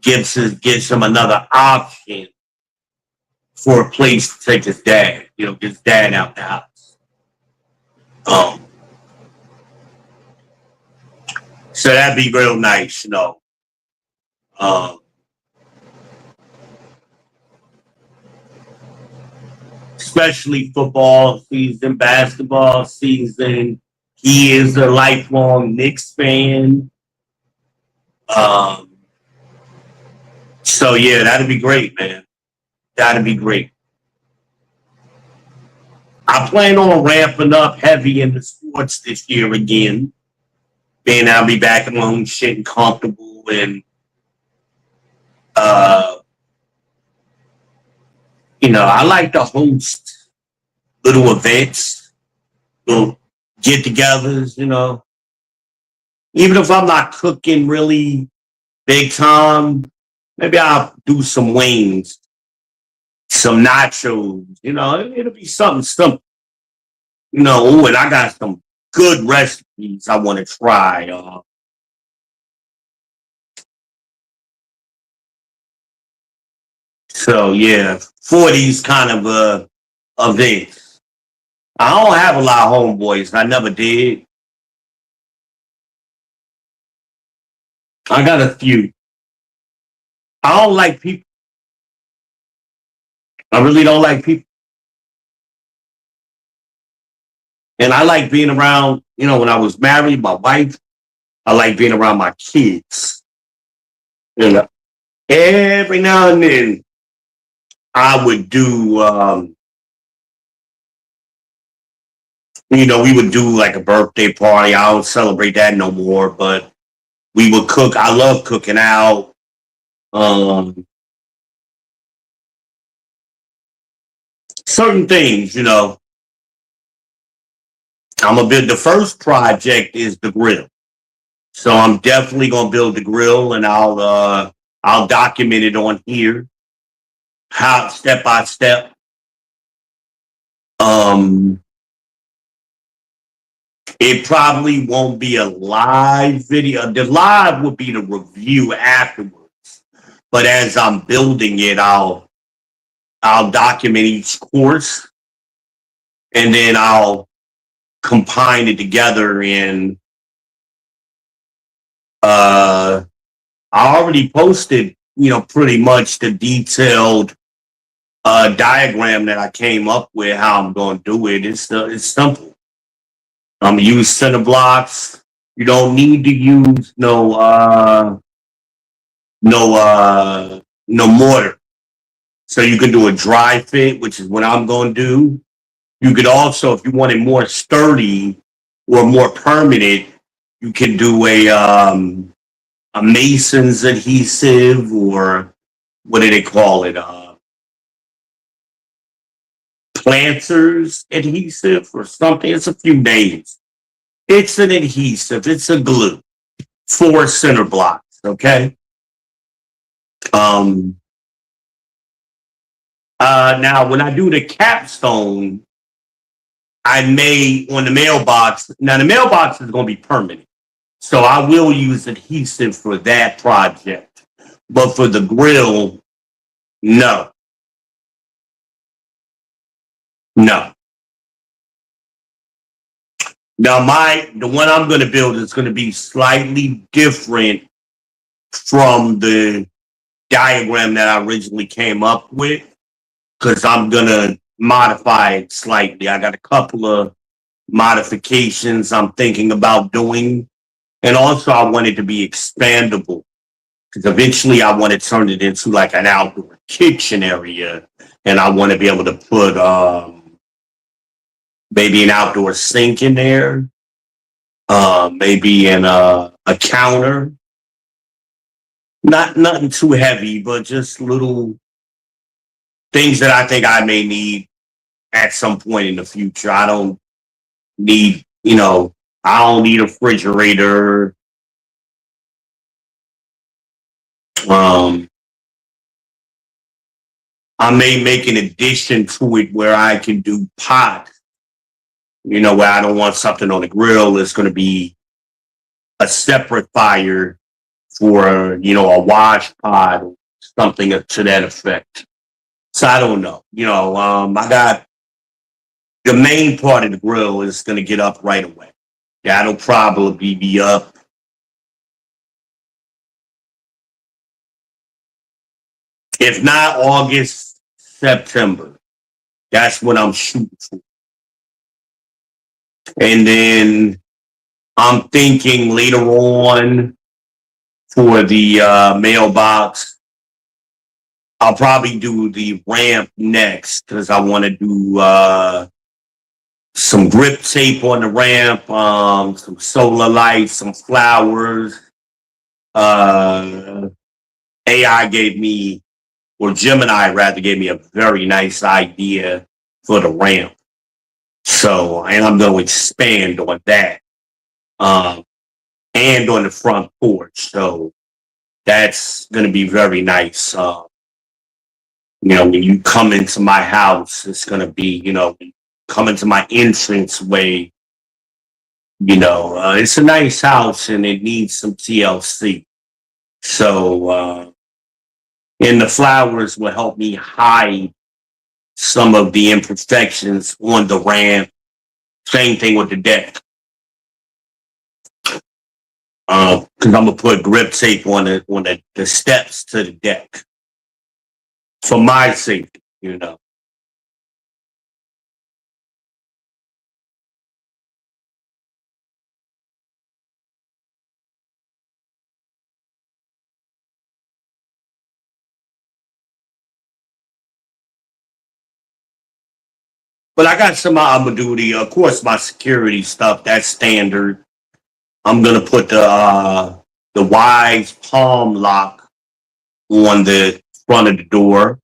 Gives him another option for a place to take his dad. Get his dad out the house. So that'd be real nice, especially football season, basketball season. He is a lifelong Knicks fan. So yeah, that'd be great, man. That'd be great. I plan on ramping up heavy in the sports this year again. Being I'll be back in my own shit and comfortable and I like to host little events, little get-togethers, Even if I'm not cooking really big time, maybe I'll do some wings, some nachos, it'll be something simple. And I got some good recipes I want to try. So yeah, for these kind of events. I don't have a lot of homeboys. I never did. I got a few. I don't like people. I really don't like people. And I like being around, when I was married, my wife, I like being around my kids. Every now and then I would do, we would do like a birthday party. I don't celebrate that no more, but we would cook. I love cooking out. Certain things, the first project is the grill. So I'm definitely gonna build the grill, and I'll document it on here, how step by step. It probably won't be a live video. The live will be the review afterwards. But as I'm building it, I'll document each course, and then I'll combine it together in. I already posted, pretty much the detailed diagram that I came up with, how I'm going to do it. It's simple. I'm gonna use center blocks. You don't need to use no mortar. So you can do a dry fit, which is what I'm going to do. You could also, if you want it more sturdy or more permanent, you can do a Mason's adhesive, or what do they call it? Planters adhesive or something. It's a few names. It's an adhesive. It's a glue for center blocks. Okay. Now when I do the capstone, I may on the mailbox. Now the mailbox is going to be permanent, so I will use adhesive for that project. But for the grill, no. No. Now the one I'm going to build is going to be slightly different from the diagram that I originally came up with, because I'm gonna modify it slightly. I got a couple of modifications I'm thinking about doing, and also I want it to be expandable, because eventually I want to turn it into like an outdoor kitchen area, and I want to be able to put maybe an outdoor sink in there, maybe in a counter. Not nothing too heavy, but just little things that I think I may need at some point in the future. I don't need, I don't need a refrigerator. Um, I may make an addition to it where I can do pots, where I don't want something on the grill. It's going to be a separate fire for, a wash pot or something to that effect. So I don't know. I got the main part of the grill is going to get up right away. That'll probably be up. If not August, September. That's what I'm shooting for. And then I'm thinking later on for the mailbox, I'll probably do the ramp next because I want to do some grip tape on the ramp, some solar lights, some flowers. AI gave me, or Gemini rather, gave me a very nice idea for the ramp. So, and I'm going to expand on that, and on the front porch. So that's going to be very nice. When you come into my house, it's going to be, come into my entrance way. It's a nice house and it needs some TLC. So, and the flowers will help me hide some of the imperfections on the ramp. Same thing with the deck. Because I'm gonna put grip tape on the steps to the deck for my safety. But I got some I'm gonna do of course, my security stuff. That's standard. I'm gonna put the Wise palm lock on the front of the door.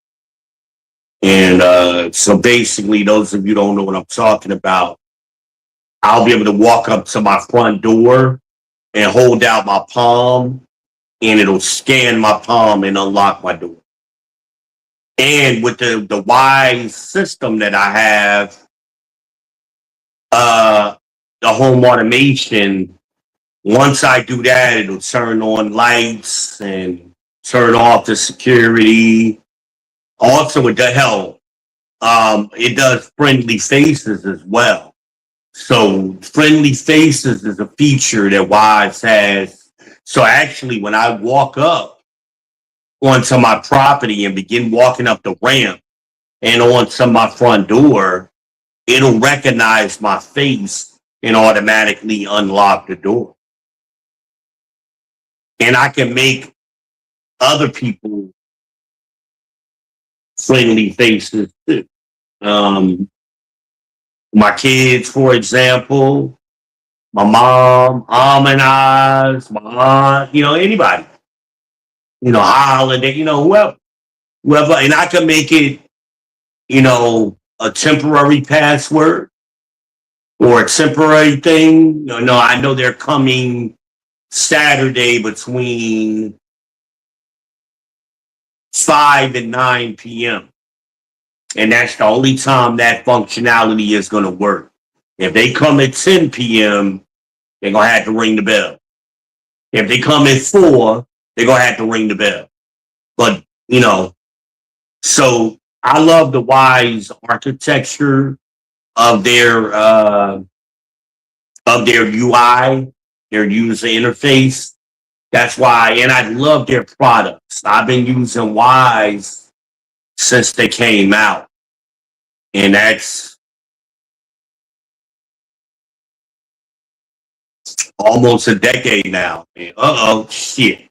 And so basically, those of you who don't know what I'm talking about, I'll be able to walk up to my front door and hold out my palm, and it'll scan my palm and unlock my door. And with the Wise system that I have, the home automation, once I do that, it'll turn on lights and turn off the security. Also, with the help, it does friendly faces as well. So friendly faces is a feature that Wise has. So actually, when I walk up onto my property and begin walking up the ramp and onto my front door, it'll recognize my face and automatically unlock the door. And I can make other people friendly faces too. My kids, for example, my mom, Amanaz, my aunt, anybody, Holiday, whoever, and I can make it, a temporary password or a temporary thing. No, I know they're coming Saturday between 5 and 9 p.m. And that's the only time that functionality is going to work. If they come at 10 p.m., they're going to have to ring the bell. If they come at 4, they're going to have to ring the bell. But, so I love the Wise architecture of their UI, their user interface. That's why, and I love their products. I've been using Wise since they came out, and that's almost a decade now. Uh oh, shit.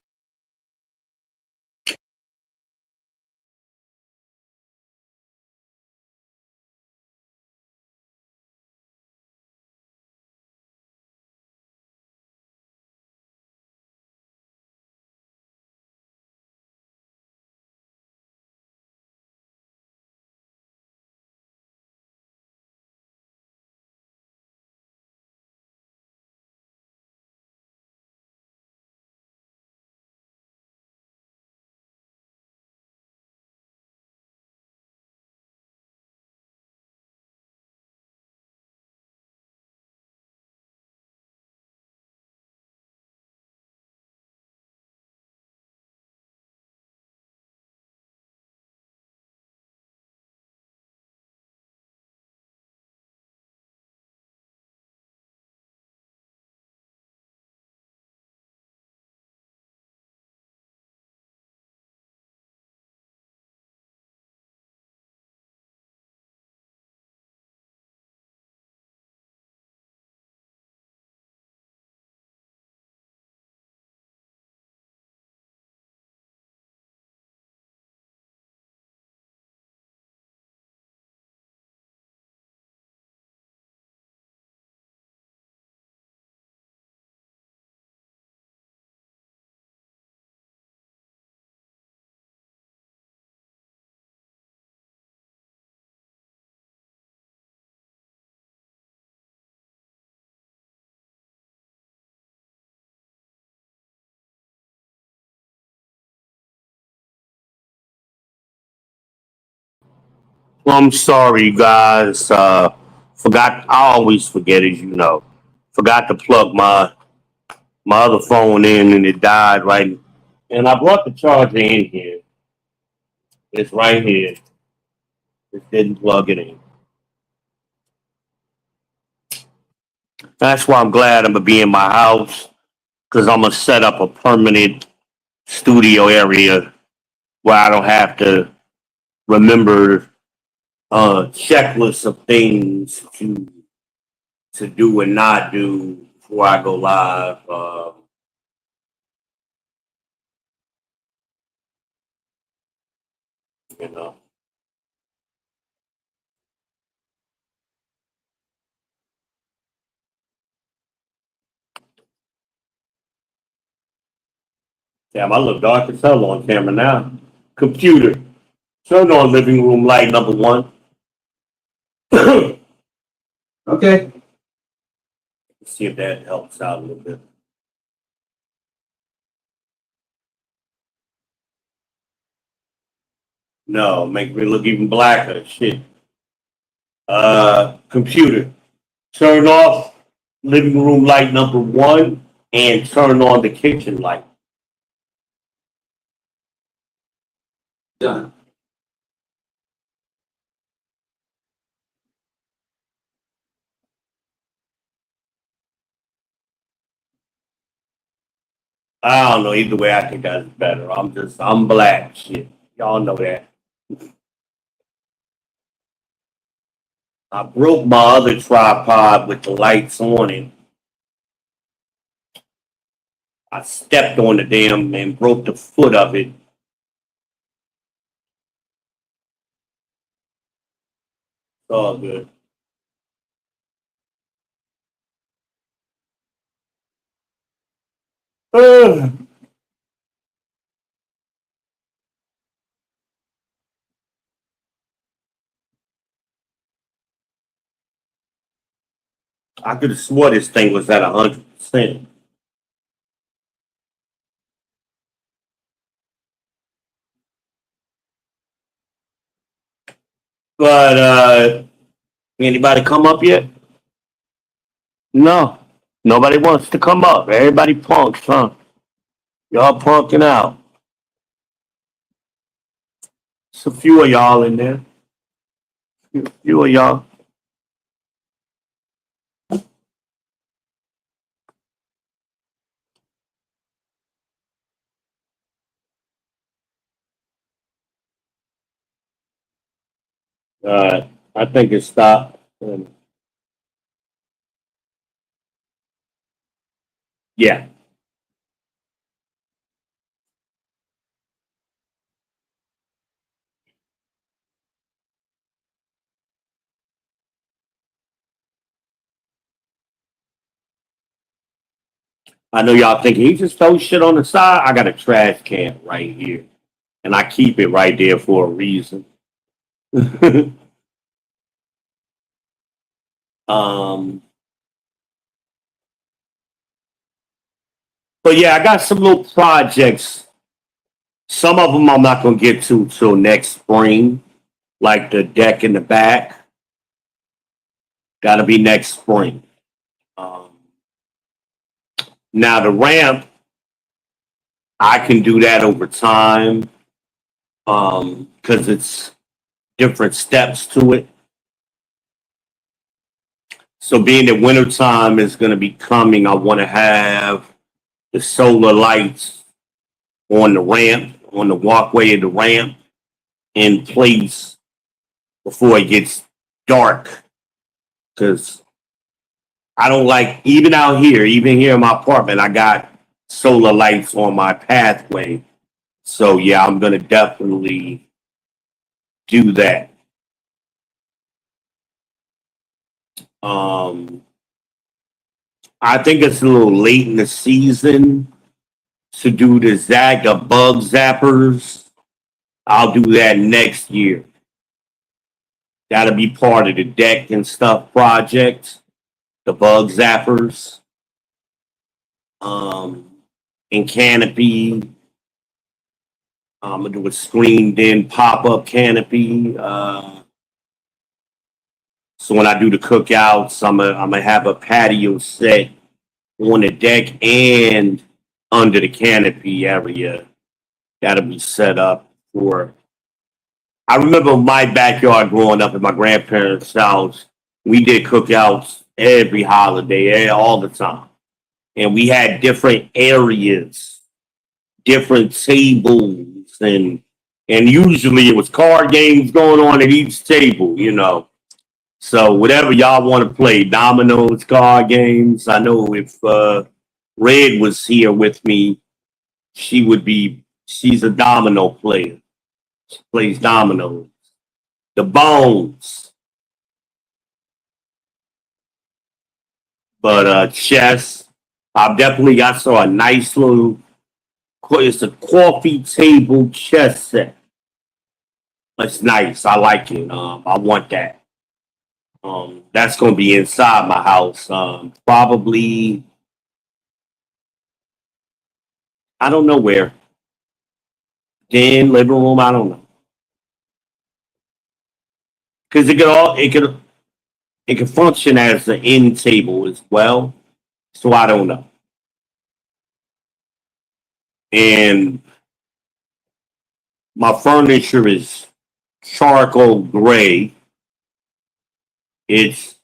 Well, I'm sorry, you guys. Forgot. I always forget, as you know. Forgot to plug my other phone in, and it died right. And I brought the charger in here. It's right here. Just didn't plug it in. That's why I'm glad I'm gonna be in my house because I'm gonna set up a permanent studio area where I don't have to remember checklists of things to do and not do before I go live. You know. Damn, I look dark as hell on camera now. Computer, turn on living room light number one. Let's Okay. see if that helps out a little bit. No, make me look even blacker. Shit. Computer, turn off living room light number one and turn on the kitchen light. Done. I don't know. Either way, I think that's better. I'm black. Shit. Y'all know that. I broke my other tripod with the lights on it. I stepped on the damn and broke the foot of it. It's all good. I could have swore this thing was at 100%. But anybody come up yet? No. Nobody wants to come up. Everybody punks, huh? Y'all punking out. It's a few of y'all in there. Few of y'all. I think it stopped. Yeah. I know y'all thinking he just throw shit on the side. I got a trash can right here, and I keep it right there for a reason. um, but yeah, I got some little projects. Some of them I'm not gonna get to till next spring, like the deck in the back. Got to be next spring. Um, Now the ramp, I can do that over time because it's different steps to it. So being that wintertime is going to be coming, I want to have the solar lights on the ramp, on the walkway of the ramp in place before it gets dark. Because I don't like, even out here, even here in my apartment, I got solar lights on my pathway. So yeah, I'm going to definitely do that. Um, I think it's a little late in the season to do the bug zappers. I'll do that next year. That'll be part of the deck and stuff project. The bug zappers, um, and canopy. I'm gonna do a screened in pop up canopy. So when I do the cookouts, I'm gonna have a patio set on the deck and under the canopy area. That'll be set up for. I remember my backyard growing up at my grandparents' house. We did cookouts every holiday, all the time, and we had different areas, different tables, and usually it was card games going on at each table, you know. So whatever y'all want to play, dominoes, card games. I know if Red was here with me, she would be. She's a domino player. She plays dominoes. The bones, but chess. I've definitely got saw a nice little. It's a coffee table chess set. It's nice. I like it. I want that. That's gonna be inside my house. Probably I don't know where. Den, living room. I don't know because it could function as the end table as well. So I don't know. And my furniture is charcoal gray. It's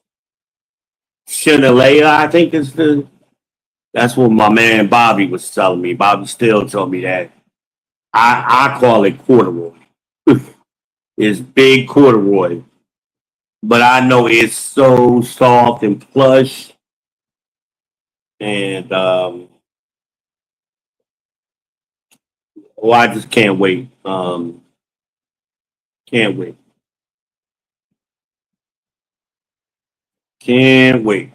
chenille, I think is the. That's what my man Bobby was telling me. Bobby still told me that. I call it corduroy. It's big corduroy, but I know it's so soft and plush, and oh, I just can't wait. Can't wait. Can't wait.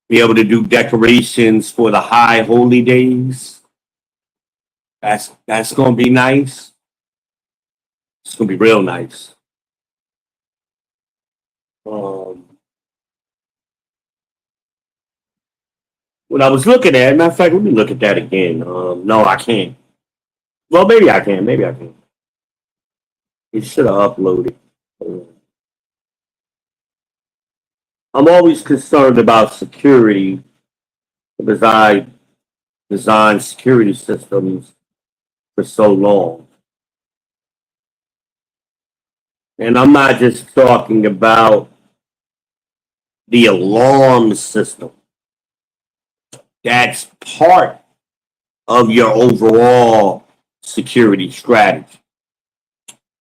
Be able to do decorations for the high holy days. That's gonna be nice. It's gonna be real nice. Um, what I was looking at, matter of fact, let me look at that again. No, I can't. Well, maybe I can. Maybe I can. It should have uploaded. I'm always concerned about security because I designed security systems for so long. And I'm not just talking about the alarm system. That's part of your overall security strategy.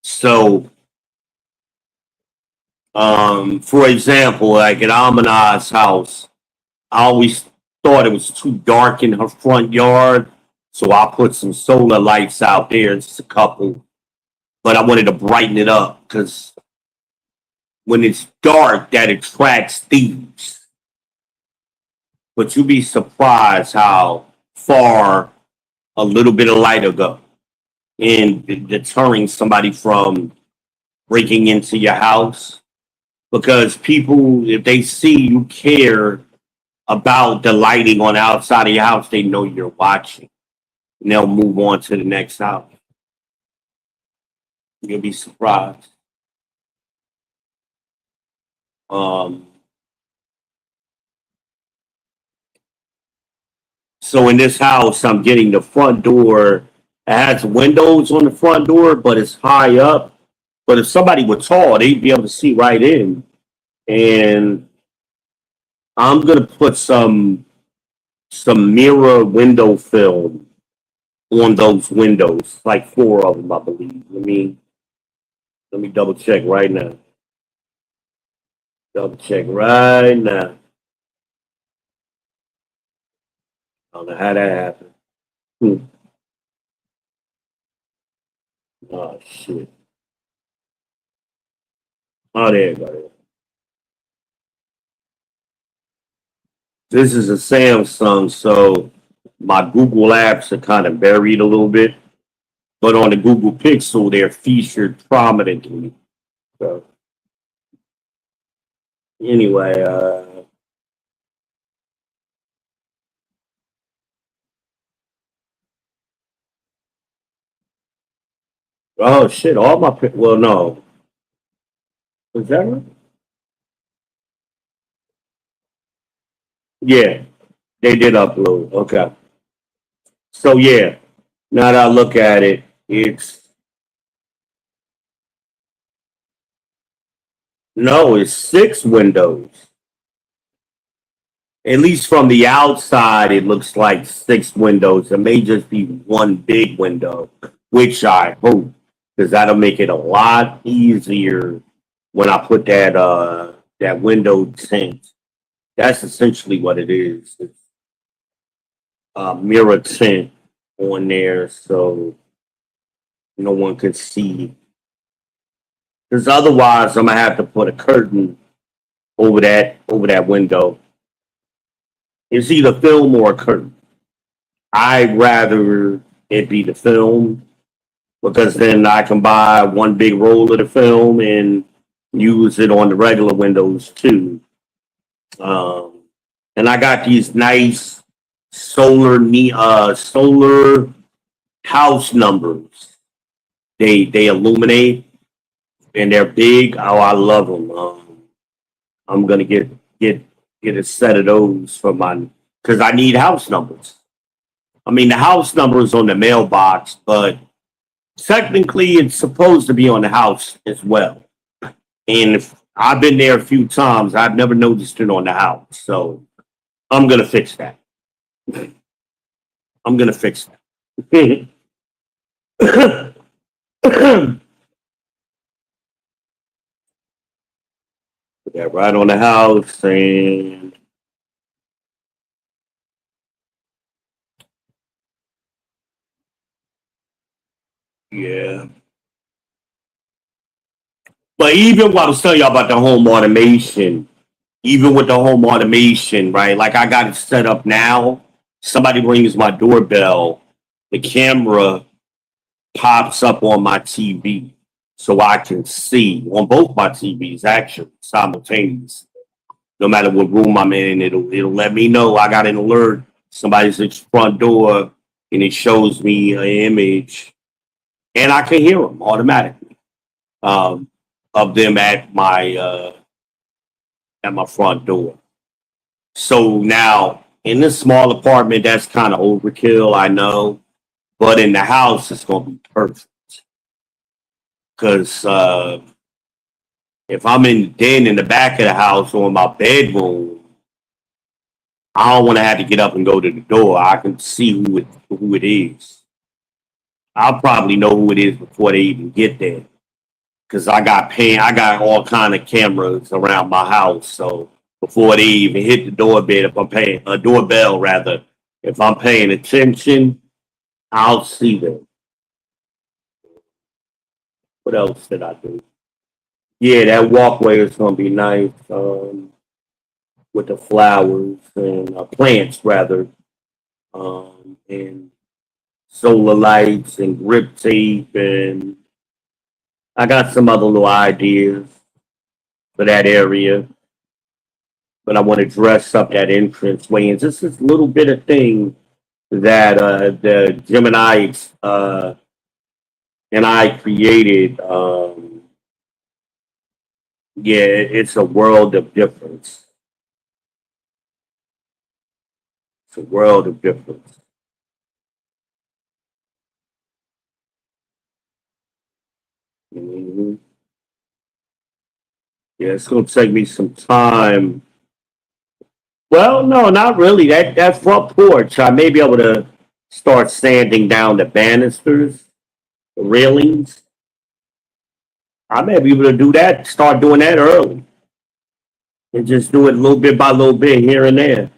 So, for example, like at Amina's house, I always thought it was too dark in her front yard, so I put some solar lights out there, just a couple. But I wanted to brighten it up because when it's dark, that attracts thieves. But you'd be surprised how far a little bit of light will go in deterring somebody from breaking into your house. Because people, if they see you care about the lighting on the outside of your house, they know you're watching. And they'll move on to the next house. You'll be surprised. So in this house, I'm getting the front door. It has windows on the front door, but it's high up. But if somebody were tall, they'd be able to see right in. And I'm gonna put some mirror window film on those windows, like 4 of them, I believe. Let me double check right now. Double check right now. I don't know how that happened. Oh shit. Oh, there you go. This is a Samsung, so my Google apps are kind of buried a little bit. But on the Google Pixel, they're featured prominently. So anyway, oh shit, all my well, no, is that right? Yeah, they did upload. Okay, so yeah, now that I look at it, it's 6 windows. At least from the outside, it looks like 6 windows. It may just be one big window, which I hope, because that'll make it a lot easier when I put that window tint. That's essentially what it is. It's a mirror tint on there, so no one can see. Because otherwise, I'm gonna have to put a curtain over that window. It's either film or a curtain. I'd rather it be the film because then I can buy one big roll of the film and use it on the regular windows too. And I got these nice solar house numbers. They illuminate and they're big. Oh, I love them. I'm gonna get a set of those for because I need house numbers. I mean, the house number is on the mailbox, but technically it's supposed to be on the house as well. And if I've been there a few times, I've never noticed it on the house. So I'm gonna fix that. I'm gonna fix that. Put that right on the house and yeah. But even what I was telling y'all about the home automation, even with the home automation, right? Like I got it set up now. Somebody rings my doorbell, the camera pops up on my TV so I can see on both my TVs actually simultaneously. No matter what room I'm in, it'll let me know I got an alert. Somebody's at the front door, and it shows me an image, and I can hear them automatically of them at my front door. So now in this small apartment, that's kind of overkill, I know, but in the house, it's gonna be perfect because if I'm in the back of the house or in my bedroom, I don't want to have to get up and go to the door. I can see who it is. I'll probably know who it is before they even get there. Cause I got all kind of cameras around my house. So before they even hit the doorbell, if I'm paying a doorbell rather, if I'm paying attention, I'll see them. What else did I do? Yeah, that walkway is gonna be nice. With the flowers and plants rather, and solar lights and grip tape, and I got some other little ideas for that area. But I want to dress up that entrance way, and just this little bit of thing that the Gemini and I created. Yeah, it's a world of difference. It's a world of difference. Mhm. Yeah, it's gonna take me some time. Well, no, not really. That front porch, I may be able to start sanding down the banisters, the railings. I may be able to do that. Start doing that early, and just do it little bit by little bit here and there.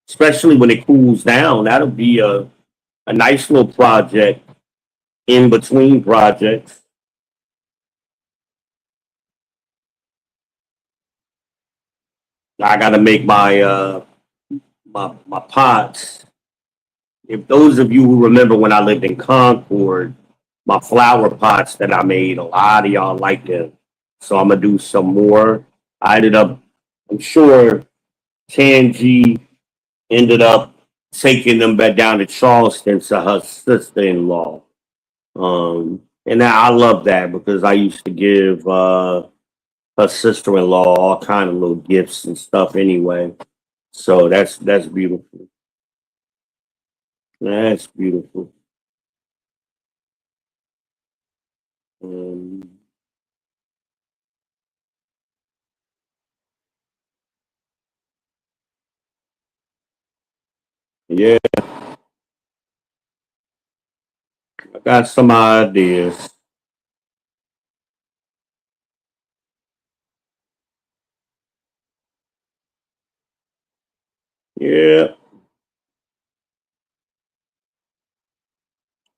Especially when it cools down, that'll be a nice little project in between projects. I got to make my pots. If those of you who remember when I lived in Concord, my flower pots that I made, a lot of y'all liked them. So I'm gonna do some more. I ended up, I'm sure Tangi ended up taking them back down to Charleston to her sister-in-law. And I love that because I used to give her sister-in-law all kind of little gifts and stuff anyway. So that's beautiful. That's beautiful. Um, yeah, I got some ideas. Yeah,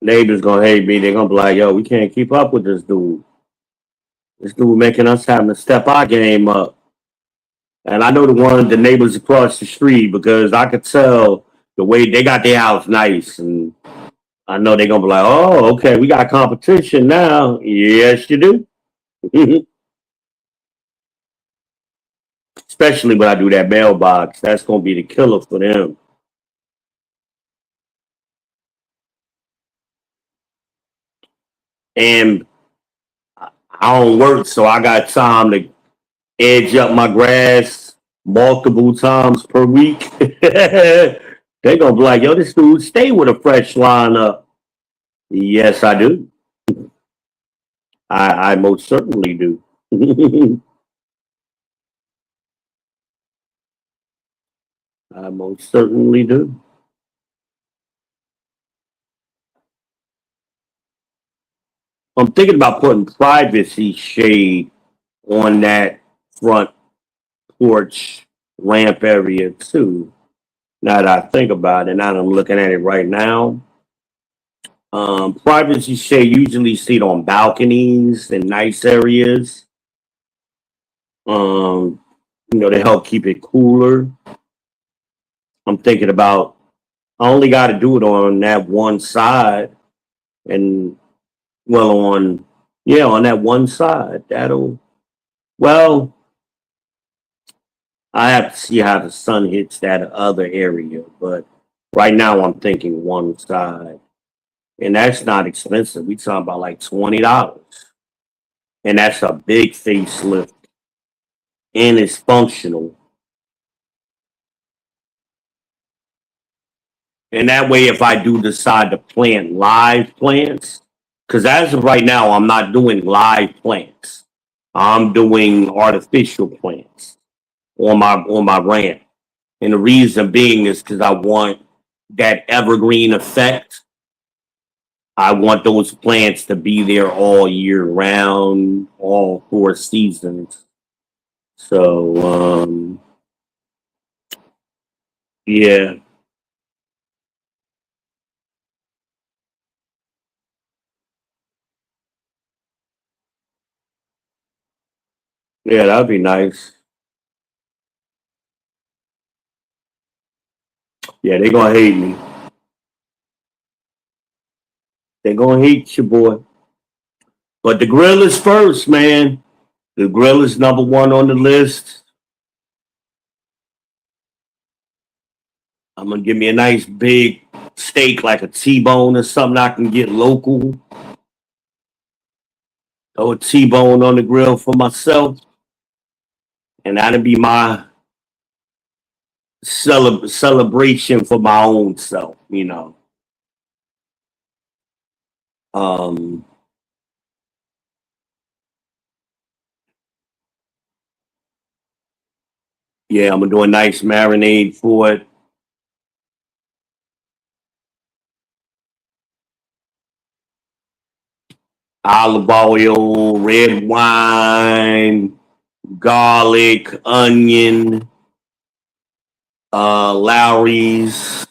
neighbors gonna hate me. They're gonna be like, "Yo, we can't keep up with this dude. This dude making us having to step our game up." And I know the neighbors across the street because I could tell the way they got their house nice, and I know they're gonna be like, "Oh, okay, we got competition now." Yes, you do. Especially when I do that mailbox, that's gonna be the killer for them. And I don't work, so I got time to edge up my grass multiple times per week. They gonna be like, "Yo, this dude stay with a fresh lineup." Yes, I do. I most certainly do. I most certainly do. I'm thinking about putting privacy shade on that front porch lamp area too. Now that I think about it, now that I'm looking at it right now, privacy shade usually see it on balconies and nice areas. Um, to help keep it cooler. I'm thinking about I only got to do it on that one side, and well, on that one side. That'll well, I have to see how the sun hits that other area, but right now I'm thinking one side, and that's not expensive. We talking about like $20, and that's a big facelift, and it's functional. And that way, if I do decide to plant live plants, because as of right now, I'm not doing live plants. I'm doing artificial plants on my ramp. And the reason being is because I want that evergreen effect. I want those plants to be there all year round, all 4 seasons. So, yeah, yeah, that'd be nice. Yeah, they gonna hate me. They gonna hate you, boy. But the grill is first, man. The grill is number one on the list. I'm gonna give me a nice big steak, like a T-bone or something I can get local. Throw a T-bone on the grill for myself, and that'll be my celebration for my own self. Um, yeah, I'm gonna do a nice marinade for it. Olive oil, red wine, garlic, onion, Lowry's,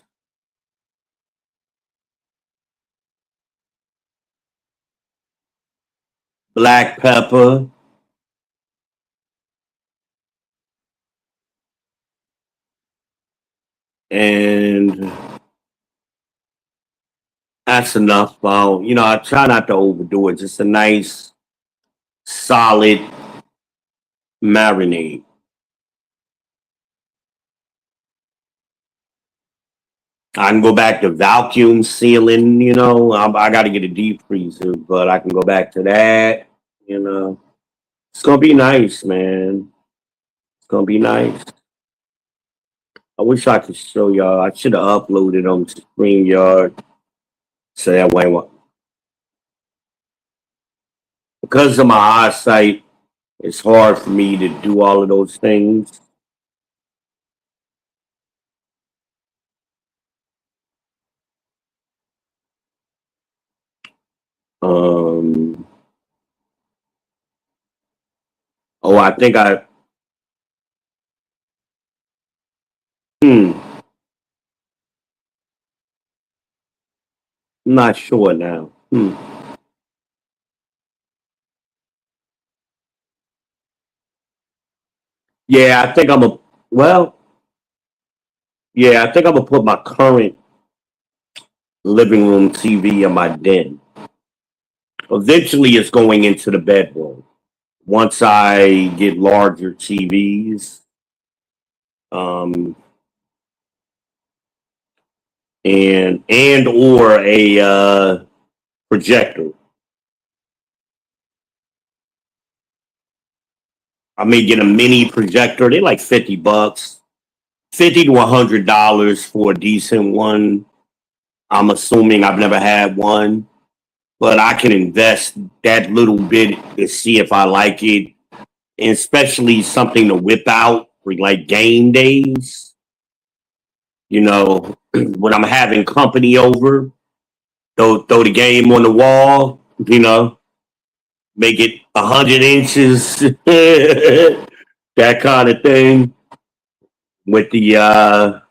black pepper, and that's enough. I try not to overdo it. Just a nice, solid marinade. I can go back to vacuum sealing. I got to get a deep freezer, but I can go back to that. You know, it's gonna be nice, man. It's gonna be nice. I wish I could show y'all. I should have uploaded on StreamYard so that way, because of my eyesight, it's hard for me to do all of those things. Um, oh, I think hmm, I'm not sure now. Yeah, I think well, yeah, I think I'm gonna put my current living room TV in my den. Eventually, it's going into the bedroom. Once I get larger TVs, um, and or a projector. I may get a mini projector. They're like $50, $50 to $100 for a decent one. I'm assuming I've never had one, but I can invest that little bit to see if I like it, and especially something to whip out for like game days. When I'm having company over, throw the game on the wall. Make it 100 inches, that kind of thing, with the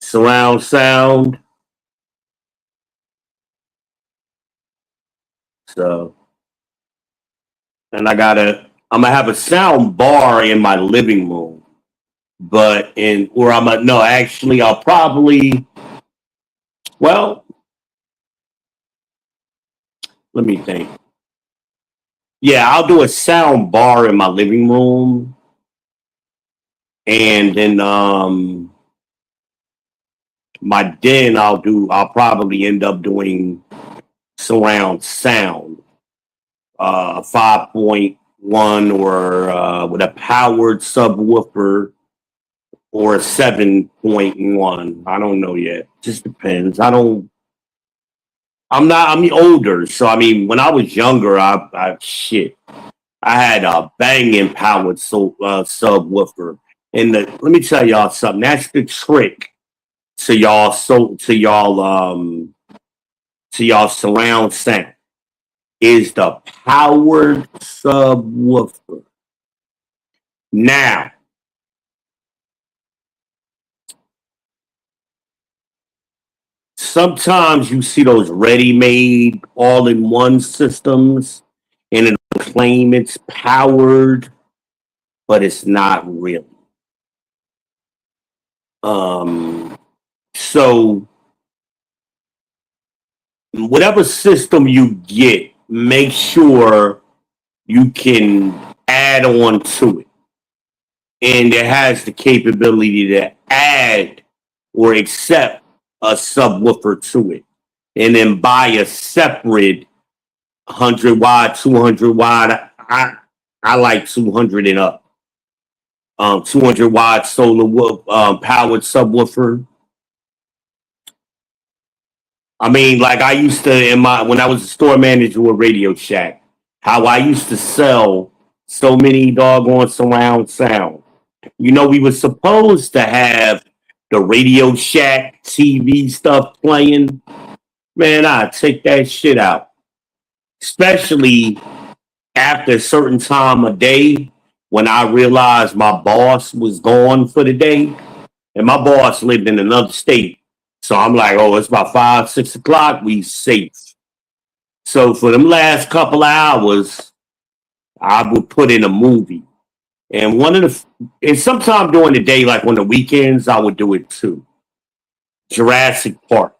surround sound. So, and I'm gonna have a sound bar in my living room, but in or I'm a no, actually, I'll probably well, let me think. Yeah, I'll do a sound bar in my living room, and then my den, I'll probably end up doing surround sound, 5.1, or with a powered subwoofer, or a 7.1. I don't know yet. Just depends. I'm older, so I mean, when I was younger, I had a banging powered subwoofer. And let me tell y'all something. That's the trick to y'all to y'all surround sound is the powered subwoofer. Now, sometimes you see those ready-made all-in-one systems and it'll claim it's powered, but it's not really. So whatever system you get, make sure you can add on to it. And it has the capability to add or accept a subwoofer to it. And then buy a separate 100 watt, 200 watt. I like 200 and up. 200 watt solar powered subwoofer. I mean, like I used to when I was a store manager with Radio Shack, how I used to sell so many doggone surround sound. You know, we were supposed to have the Radio Shack TV stuff playing. Man, I'd take that shit out. Especially after a certain time of day when I realized my boss was gone for the day. And my boss lived in another state. So I'm like, oh, it's about 5, 6 o'clock. We safe. So for them last couple of hours, I would put in a movie. And sometime during the day, like on the weekends, I would do it too. Jurassic Park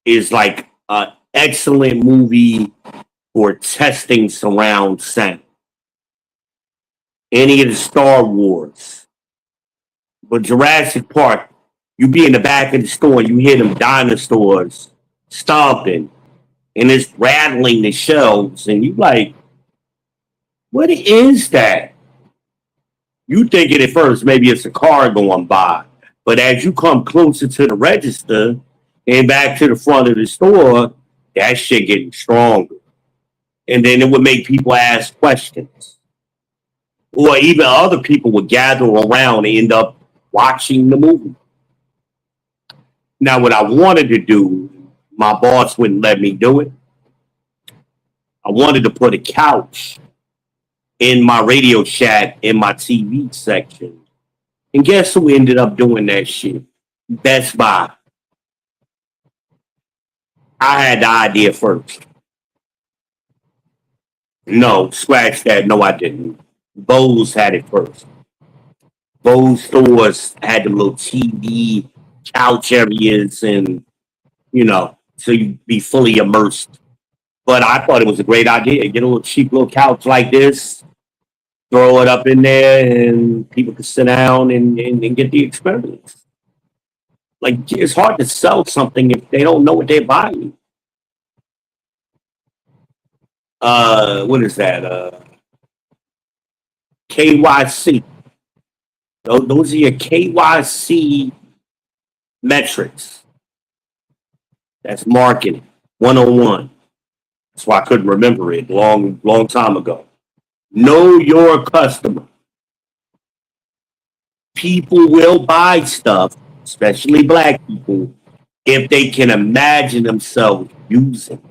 is like an excellent movie for testing surround sound. Any of the Star Wars. But Jurassic Park, you be in the back of the store, you hear them dinosaurs stomping, and it's rattling the shelves, and you like, what is that? You thinking at first maybe it's a car going by, but as you come closer to the register and back to the front of the store, that shit getting stronger. And then it would make people ask questions. Or even other people would gather around and end up watching the movie. Now, what I wanted to do, my boss wouldn't let me do it. I wanted to put a couch in my Radio Shack in my TV section. And guess who ended up doing that shit? Best Buy. I had the idea first. No, scratch that. No, I didn't. Bose had it first. Bose stores had the little TV couch areas and, so you'd be fully immersed. But I thought it was a great idea. Get a little cheap little couch like this, throw it up in there, and people can sit down and get the experience. Like, it's hard to sell something if they don't know what they're buying. What is that? KYC. Those are your KYC metrics. That's marketing 101. That's why I couldn't remember it long time ago. Know your customer. People will buy stuff, especially black people, if they can imagine themselves using it.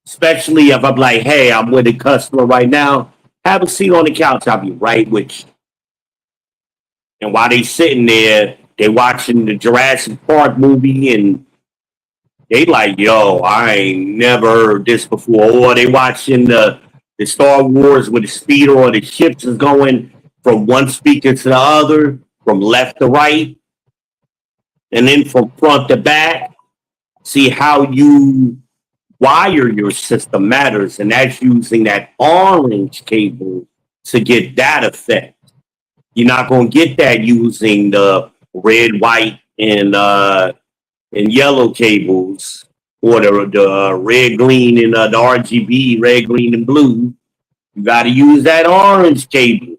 Especially if I'm like, hey, I'm with a customer right now. Have a seat on the couch. I'll be right with you. And while they sitting there, they watching the Jurassic Park movie and they like, yo, I ain't never heard this before. Or they watching the Star Wars with the speeder or the ships is going from one speaker to the other, from left to right, and then from front to back. See how you wire your system matters, and that's using that orange cable to get that effect. You're not going to get that using the red, white, and yellow cables, or the red, green, and the RGB, red, green, and blue. You got to use that orange cable,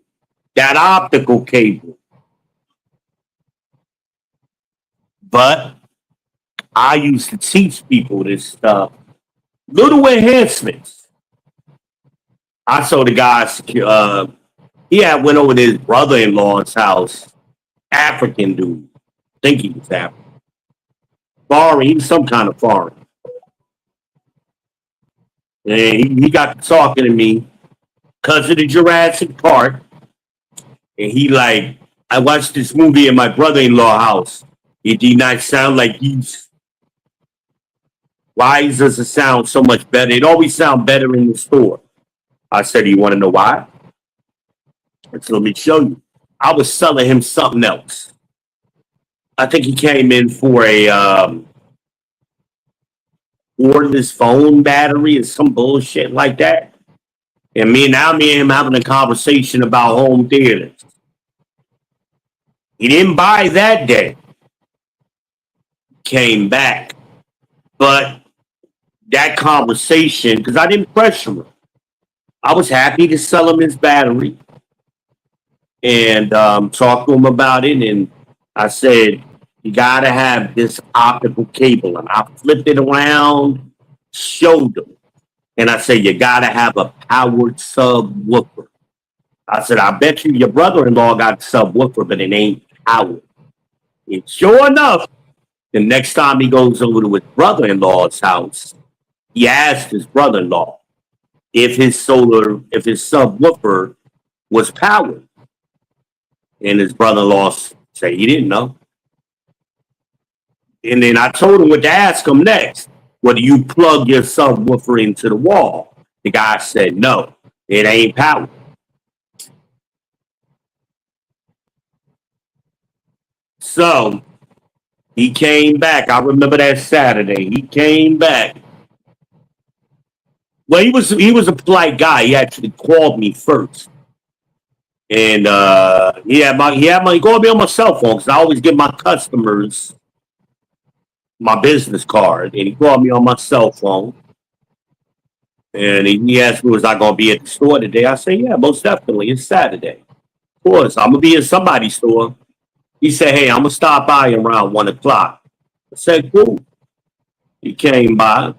that optical cable. But I used to teach people this stuff. Little enhancements. I saw the guys, he had went over to his brother-in-law's house, African dude. I think he was African. foreign. He was some kind of foreign. And he got to talking to me because of the Jurassic Park. And he like, I watched this movie in my brother-in-law house. It did not sound like these. Why does it sound so much better? It always sound better in the store. I said, you want to know why? I said, let me show you. I was selling him something else. I think he came in for a cordless phone battery or some bullshit like that. And me and him having a conversation about home theaters. He didn't buy that day. Came back. But that conversation, because I didn't pressure him. I was happy to sell him his battery and talk to him about it. And I said, you got to have this optical cable. And I flipped it around, showed him. And I said, you got to have a powered subwoofer. I said, I bet you your brother-in-law got a subwoofer, but it ain't powered. And sure enough, the next time he goes over to his brother-in-law's house, he asked his brother-in-law if his subwoofer was powered. And his brother-in-law said he didn't know. And then I told him what to ask him next. Well, do you plug your subwoofer into the wall? The guy said, no, it ain't powered. So he came back. I remember that Saturday. He came back. Well, he was a polite guy. He actually called me first. And he called me on my cell phone because I always give my customers my business card. And he called me on my cell phone. And he asked me, was I going to be at the store today? I said, yeah, most definitely. It's Saturday. Of course, I'm going to be in somebody's store. He said, hey, I'm going to stop by around 1 o'clock. I said, cool. He came by.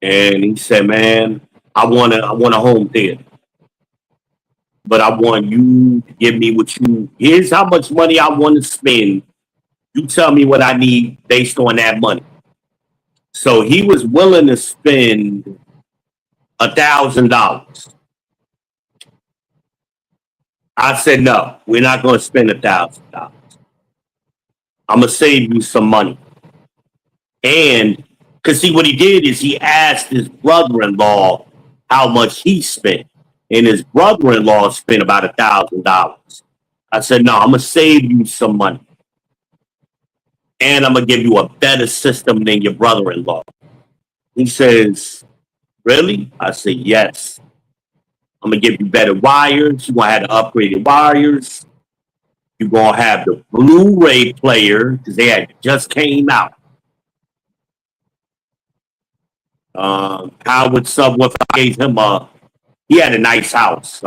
And he said, man, I want a home theater. But I want you to give me here's how much money I want to spend. You tell me what I need based on that money. So he was willing to spend $1,000. I said, no, we're not going to spend $1,000. I'm going to save you some money. And because see, what he did is he asked his brother-in-law how much he spent. And his brother-in-law spent about $1,000. I said, no, I'm going to save you some money. And I'm going to give you a better system than your brother-in-law. He says, really? I said, yes. I'm going to give you better wires. You're going to have the upgraded wires. You're going to have the Blu-ray player because they had just came out. Howard Subwoofer gave him he had a nice house.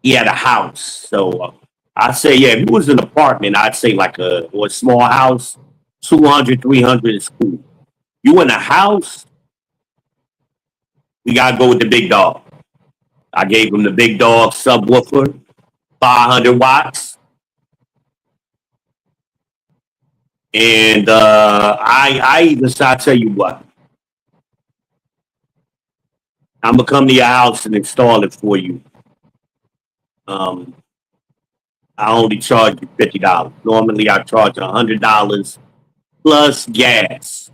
He had a house. So I say, yeah, if it was an apartment, I'd say like a small house, 200, 300 is cool. You in a house, we got to go with the big dog. I gave him the big dog subwoofer, 500 watts. And I even said, I'll tell you what. I'm going to come to your house and install it for you. I only charge you $50. Normally, I charge $100 plus gas.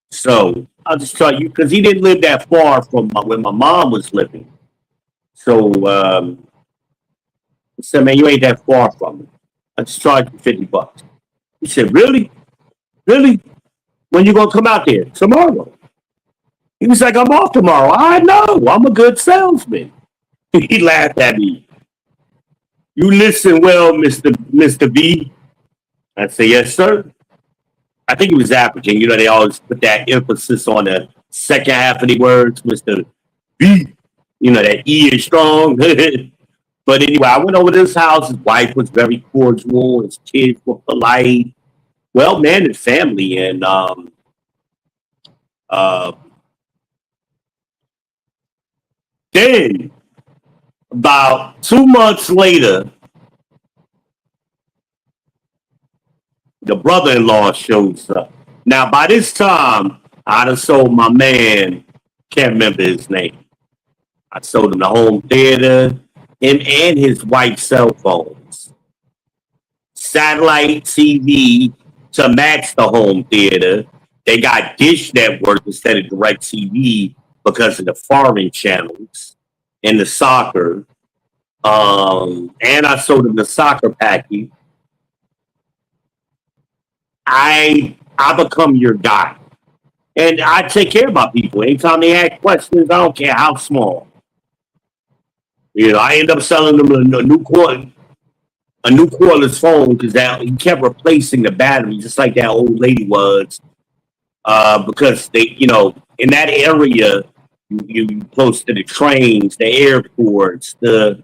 So I'll just tell you, because he didn't live that far from where my mom was living. So I said, man, you ain't that far from me. I just charge you $50. He said, really? Really? When you going to come out there? Tomorrow. He was like, I'm off tomorrow. I know. I'm a good salesman. He laughed at me. You listen well, Mr. B. I said, yes, sir. I think he was African. You know, they always put that emphasis on the second half of the words, Mr. B. You know, that E is strong. But anyway, I went over to his house. His wife was very cordial. His kids were polite, well-mannered family. And then, about 2 months later, The brother-in-law shows up. Now, by this time, I'd have sold my man, can't remember his name. I sold him the home theater, him and his wife's cell phones, satellite TV to match the home theater. They got Dish Network instead of Direct TV because of the foreign channels and the soccer. And I sold him the soccer package. I become your guy. And I take care of my people. Anytime they ask questions, I don't care how small. You know, I end up selling them a new cordless phone because that he kept replacing the battery just like that old lady was. Because they, you know, in that area, you close to the trains, the airports, the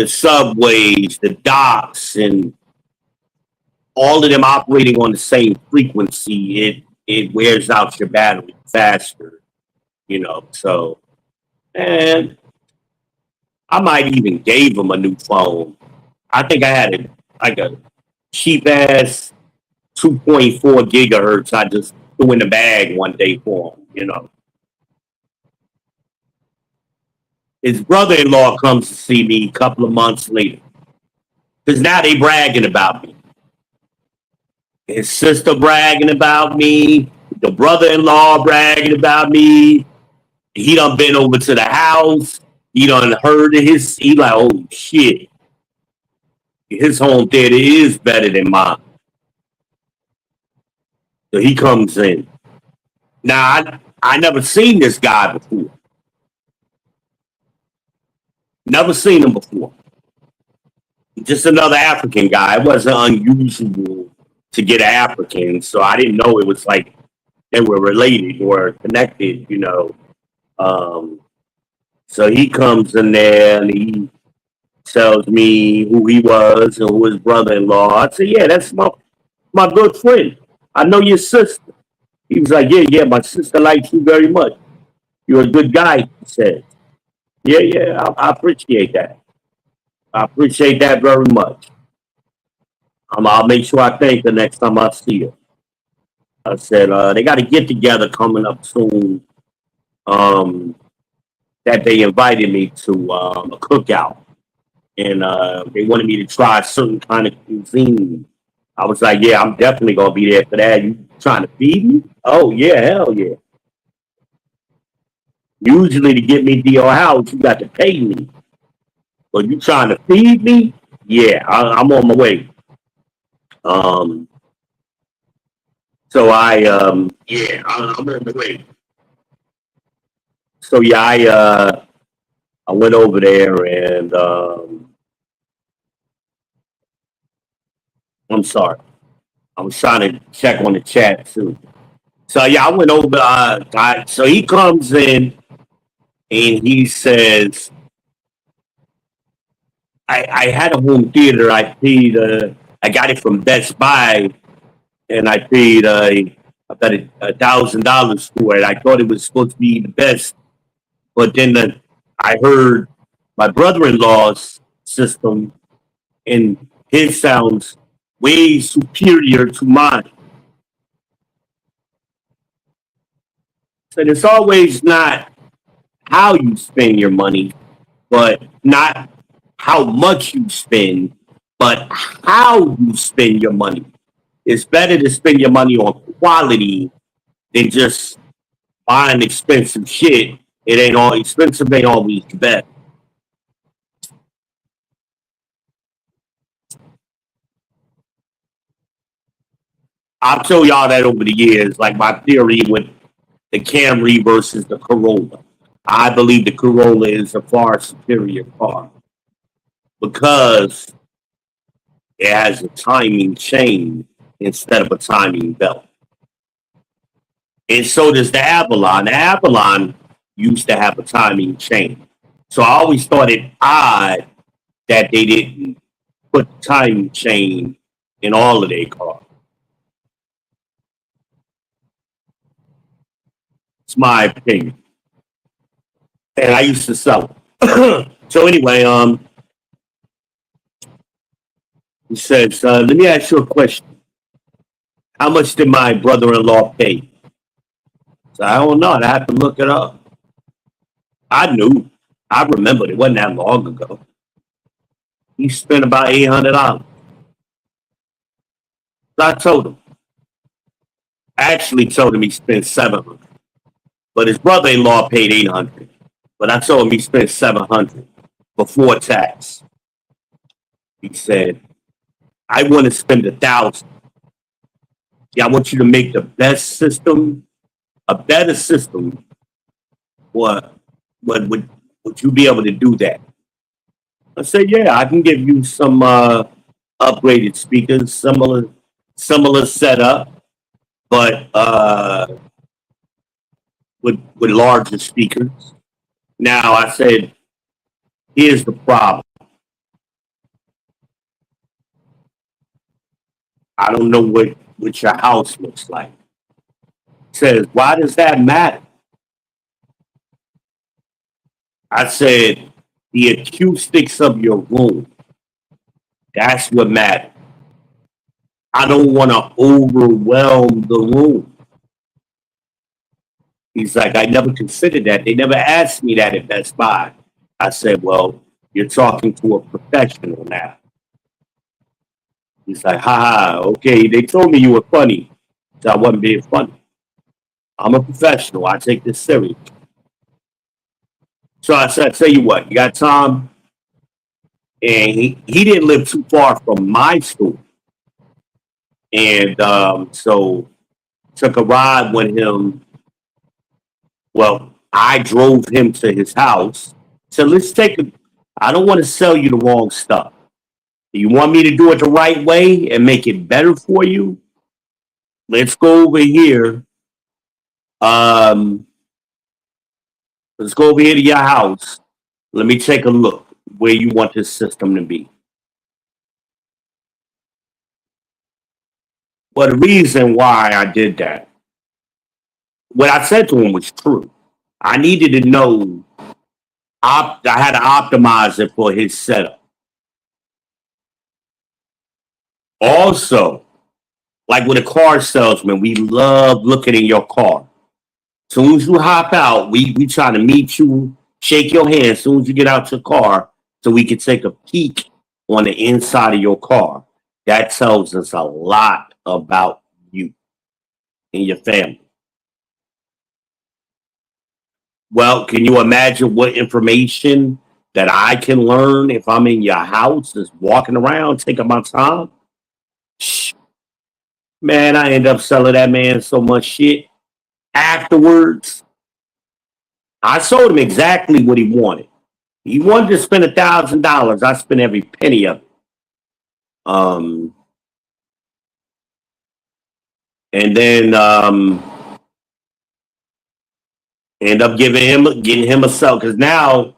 subways, the docks, and all of them operating on the same frequency, it wears out your battery faster, you know. So, and I might even gave him a new phone. I think I had like a cheap ass 2.4 gigahertz. I just threw in the bag one day for him, you know. His brother-in-law comes to see me a couple of months later because now they bragging about me. His sister bragging about me. The brother-in-law bragging about me. He done been over to the house. He done heard of his. He like, oh shit. His home theater is better than mine. So he comes in. Now, I never seen this guy before. Never seen him before. Just another African guy. It wasn't unusual to get an African, so I didn't know it was like they were related or connected, you know. So he comes in there and he tells me who he was and who his brother-in-law. I said, yeah, that's my good friend. I know your sister. He was like, yeah, my sister likes you very much. You're a good guy, he said. Yeah, I appreciate that. I appreciate that very much. I'll make sure I thank her next time I see her. I said, they got to get together coming up soon. That they invited me to a cookout. And they wanted me to try a certain kind of cuisine. I was like, yeah, I'm definitely going to be there for that. You trying to feed me? Oh, yeah, hell yeah. Usually to get me to your house, you got to pay me. But you trying to feed me? Yeah, I'm on my way. So I'm on my way. So yeah, I went over there and I'm sorry. I was trying to check on the chat too. So yeah, I went over. So he comes in and he says, "I had a home theater. I paid. I got it from Best Buy, and I paid. I got $1,000 for it. I thought it was supposed to be the best, but then I heard my brother-in-law's system, and his sounds way superior to mine. So it's always not how you spend your money, but not how much you spend, but how you spend your money. It's better to spend your money on quality than just buying expensive shit. It ain't all expensive, ain't always the best. I've told y'all that over the years, like my theory with the Camry versus the Corolla. I believe the Corolla is a far superior car because it has a timing chain instead of a timing belt. And so does the Avalon. The Avalon used to have a timing chain. So I always thought it odd that they didn't put the timing chain in all of their cars. It's my opinion. And I used to sell them. So anyway, he says, let me ask you a question. How much did my brother-in-law pay? So I don't know. I have to look it up. I knew. I remembered. It wasn't that long ago. He spent about $800. So I told him. I actually told him he spent 700. But his brother-in-law paid 800. But I told him he spent 700 before tax. He said, I want to spend 1,000. Yeah, I want you to make the best system, a better system. What would you be able to do that? I said, yeah, I can give you some upgraded speakers, similar setup, but with larger speakers. Now I said, here's the problem. I don't know what your house looks like. He says, why does that matter? I said, the acoustics of your room. That's what matters. I don't want to overwhelm the room. He's like, I never considered that. They never asked me that at Best Buy. I said, well, you're talking to a professional now. He's like, ha, okay. They told me you were funny. So I wasn't being funny. I'm a professional. I take this serious. So I said, tell you what, you got time? And he didn't live too far from my school. And so took a ride with him. Well, I drove him to his house. So I don't want to sell you the wrong stuff. You want me to do it the right way and make it better for you? Let's go over here. Um, let's go over here to your house. Let me take a look where you want this system to be. Well, the reason why I did that, what I said to him was true. I needed to know, I had to optimize it for his setup. Also, like with a car salesman, we love looking in your car. As soon as you hop out, we try to meet you, shake your hand as soon as you get out your car, so we can take a peek on the inside of your car. That tells us a lot about you and your family. Well, can you imagine what information that I can learn if I'm in your house, just walking around, taking my time? Shh, man, I end up selling that man so much shit afterwards. I sold him exactly what he wanted. He wanted to spend $1,000. I spent every penny of it. Um, and then end up getting him a cell because now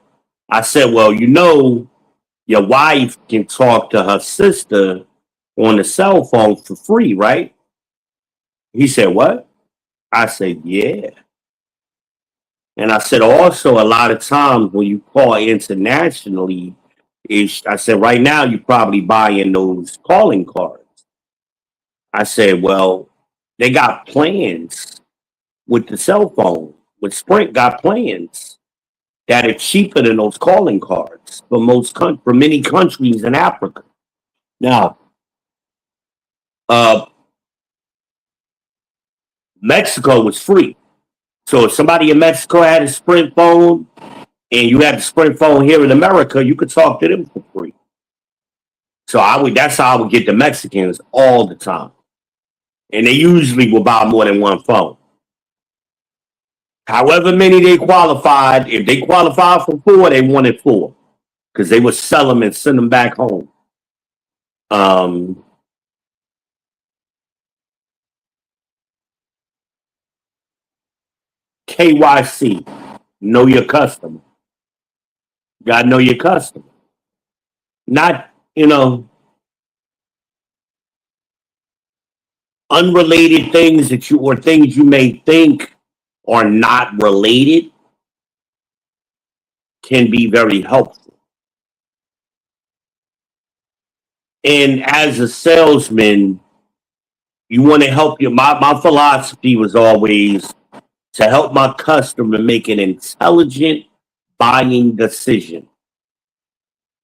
I said, well, your wife can talk to her sister on the cell phone for free, right? He said, what? I said, yeah. And I said, also, a lot of times when you call internationally, I said, right now, you're probably buying those calling cards. I said, well, they got plans with the cell phone. With Sprint, got plans that are cheaper than those calling cards for many countries in Africa. Now, uh, Mexico was free. So if somebody in Mexico had a Sprint phone and you had a Sprint phone here in America, you could talk to them for free. So that's how I would get the Mexicans all the time. And they usually will buy more than one phone. However many they qualified, if they qualified for 4, they wanted 4 because they would sell them and send them back home. KYC, know your customer. You gotta know your customer. Not, unrelated things or things you may think are not related can be very helpful. And as a salesman, You want to help your my philosophy was always to help my customer make an intelligent buying decision.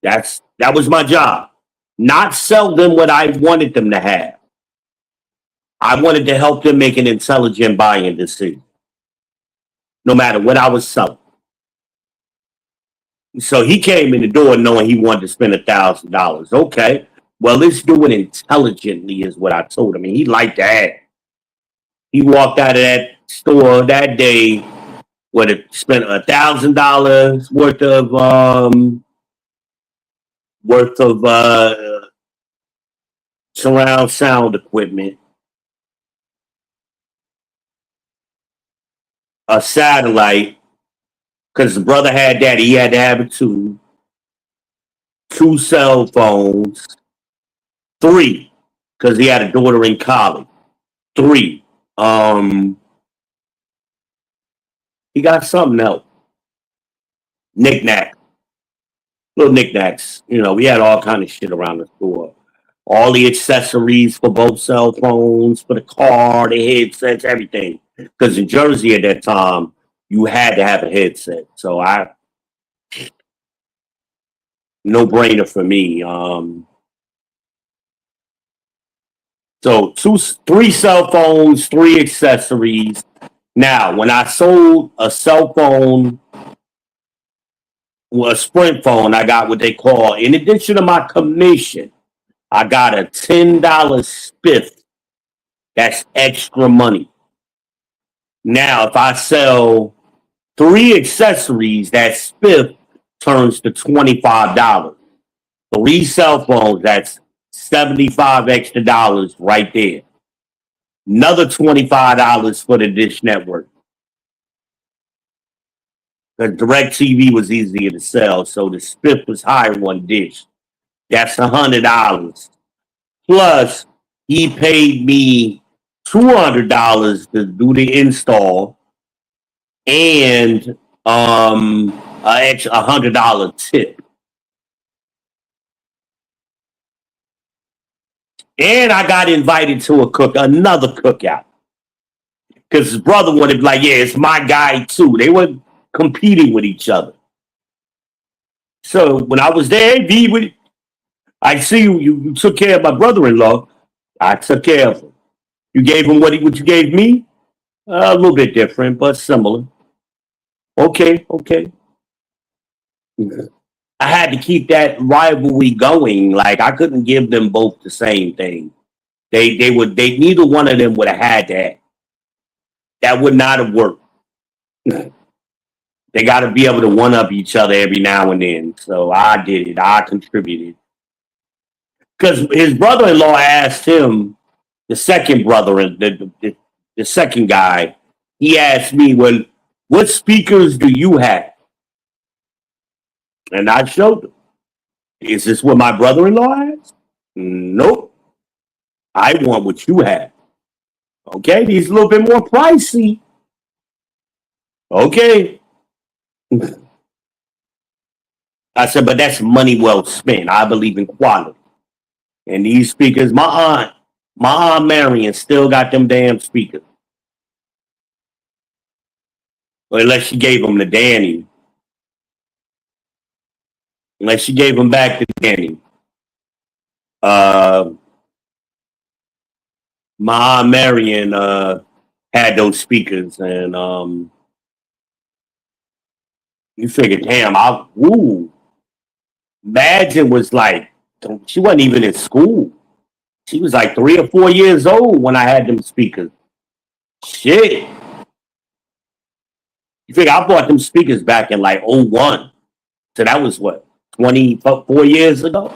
That was my job. Not sell them what I wanted them to have. I wanted to help them make an intelligent buying decision, no matter what I was selling. So he came in the door knowing he wanted to spend $1,000. Okay, well, let's do it intelligently, is what I told him. And he liked that. He walked out of that store that day with spent $1,000 worth of surround sound equipment, a satellite, because the brother had that, he had to have it too. 2 cell phones, 3, because he had a daughter in college. 3. He got something else. Knickknacks. Little knickknacks. You know, we had all kind of shit around the store. All the accessories for both cell phones, for the car, the headsets, everything. Because in Jersey at that time, you had to have a headset. So no brainer for me. So 3 cell phones, 3 accessories. Now, when I sold a cell phone, a Sprint phone, I got what they call, in addition to my commission, I got a $10 spiff. That's extra money. Now, if I sell 3 accessories, that spiff turns to $25. 3 cell phones, that's 75 extra dollars right there. Another $25 for the Dish Network. The DirecTV was easier to sell, so the spiff was higher on Dish. That's $100. Plus, he paid me $200 to do the install and an extra $100 tip. And I got invited to another cookout. Because his brother wanted to be like, yeah, it's my guy too. They were competing with each other. So when I was there, I see you took care of my brother-in-law. I took care of him. You gave him what you gave me? A little bit different, but similar. Okay. I had to keep that rivalry going. Like, I couldn't give them both the same thing. They neither one of them would have had that. That would not have worked. They got to be able to one up each other every now and then. So I did it. I contributed. Because his brother-in-law asked him, the second brother, the second guy, he asked me, well, what speakers do you have? And I showed him. Is this what my brother-in-law has? Nope. I want what you have. Okay, these a little bit more pricey. Okay. I said, but that's money well spent. I believe in quality. And these speakers, my aunt Marion still got them damn speakers. Or unless she gave them to Danny. Unless she gave them back to Danny. My aunt Marion had those speakers, and you figure, damn, Imagine was like, she wasn't even in school. She was like 3 or 4 years old when I had them speakers. Shit. You figure I bought them speakers back in like 01. So that was what, 24 years ago?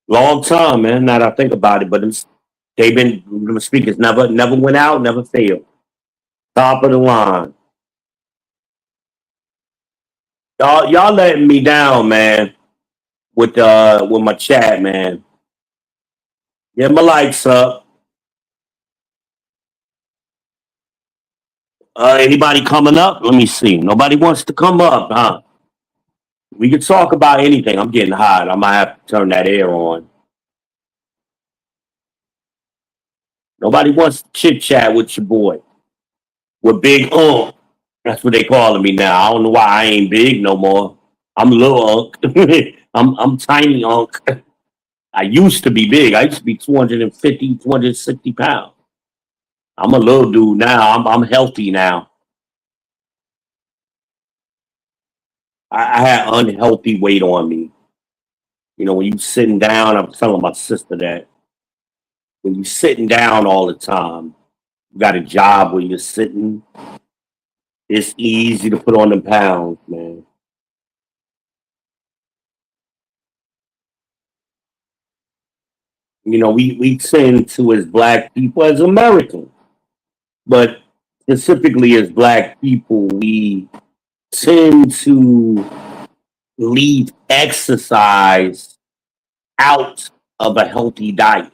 Long time, man, now that I think about it. But them speakers never went out, never failed. Top of the line. Y'all letting me down, man, with my chat, man. Get my likes up. Anybody coming up? Let me see. Nobody wants to come up, huh? We could talk about anything. I'm getting hot. I might have to turn that air on. Nobody wants to chit chat with your boy. With Big Unk. That's what they calling me now. I don't know why I ain't big no more. I'm little Unk. I'm tiny Unk. I used to be big. I used to be 250, 260 pounds. I'm a little dude now. I'm healthy now. I had unhealthy weight on me. You know, when you sitting down, I was telling my sister that when you sitting down all the time, you got a job where you're sitting, it's easy to put on them pounds, man. You know, we tend to, as black people, as Americans, but specifically as black people, we tend to leave exercise out of a healthy diet.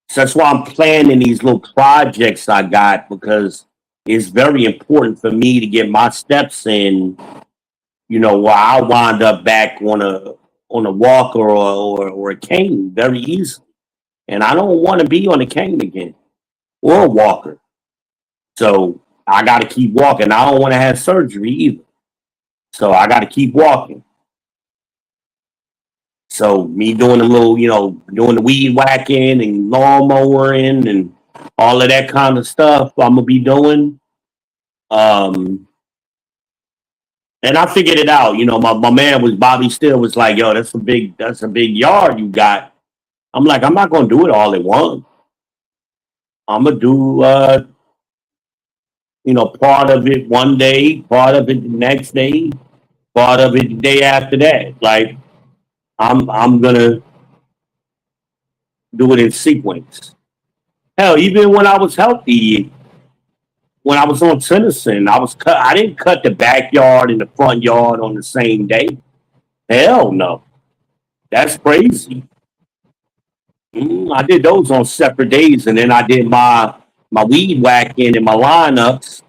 So that's why I'm planning these little projects I got because it's very important for me to get my steps in. You know, where I wind up back on a walker or a cane very easily, and I don't want to be on a cane again or a walker. So I got to keep walking. I don't want to have surgery either. So I got to keep walking. So me doing a little, doing the weed whacking and lawn mowing and all of that kind of stuff I'm gonna be doing. Um, and I figured it out. You know, my man was Bobby Still was like, yo, that's a big yard you got. I'm like, I'm not gonna do it all at once. I'm gonna do part of it one day, part of it the next day, part of it the day after that. Like I'm gonna do it in sequence. Hell, even when I was healthy, when I was on Tennyson, I didn't cut the backyard and the front yard on the same day. Hell no. That's crazy. I did those on separate days and then I did my weed whacking and my lineups.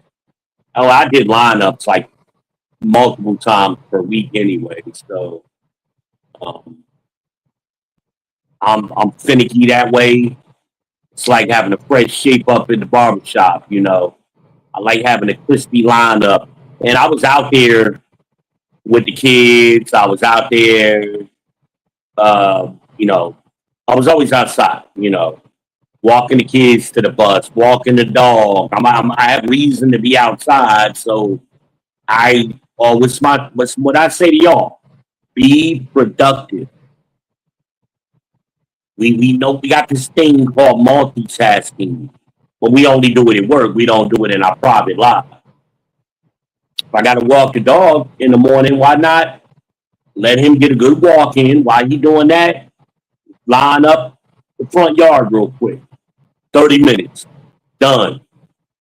Oh, I did lineups like multiple times per week anyway. So um, I'm finicky that way. It's like having a fresh shape up in the barbershop, you know. I like having a crispy lineup. And I was out there with the kids. I was out there, uh, you know, I was always outside, walking the kids to the bus, walking the dog. I have reason to be outside. So what's what I say to y'all? Be productive. We know we got this thing called multitasking, but we only do it at work. We don't do it in our private life. If I got to walk the dog in the morning, why not let him get a good walk in? While he doing that, line up the front yard real quick. 30 minutes, done.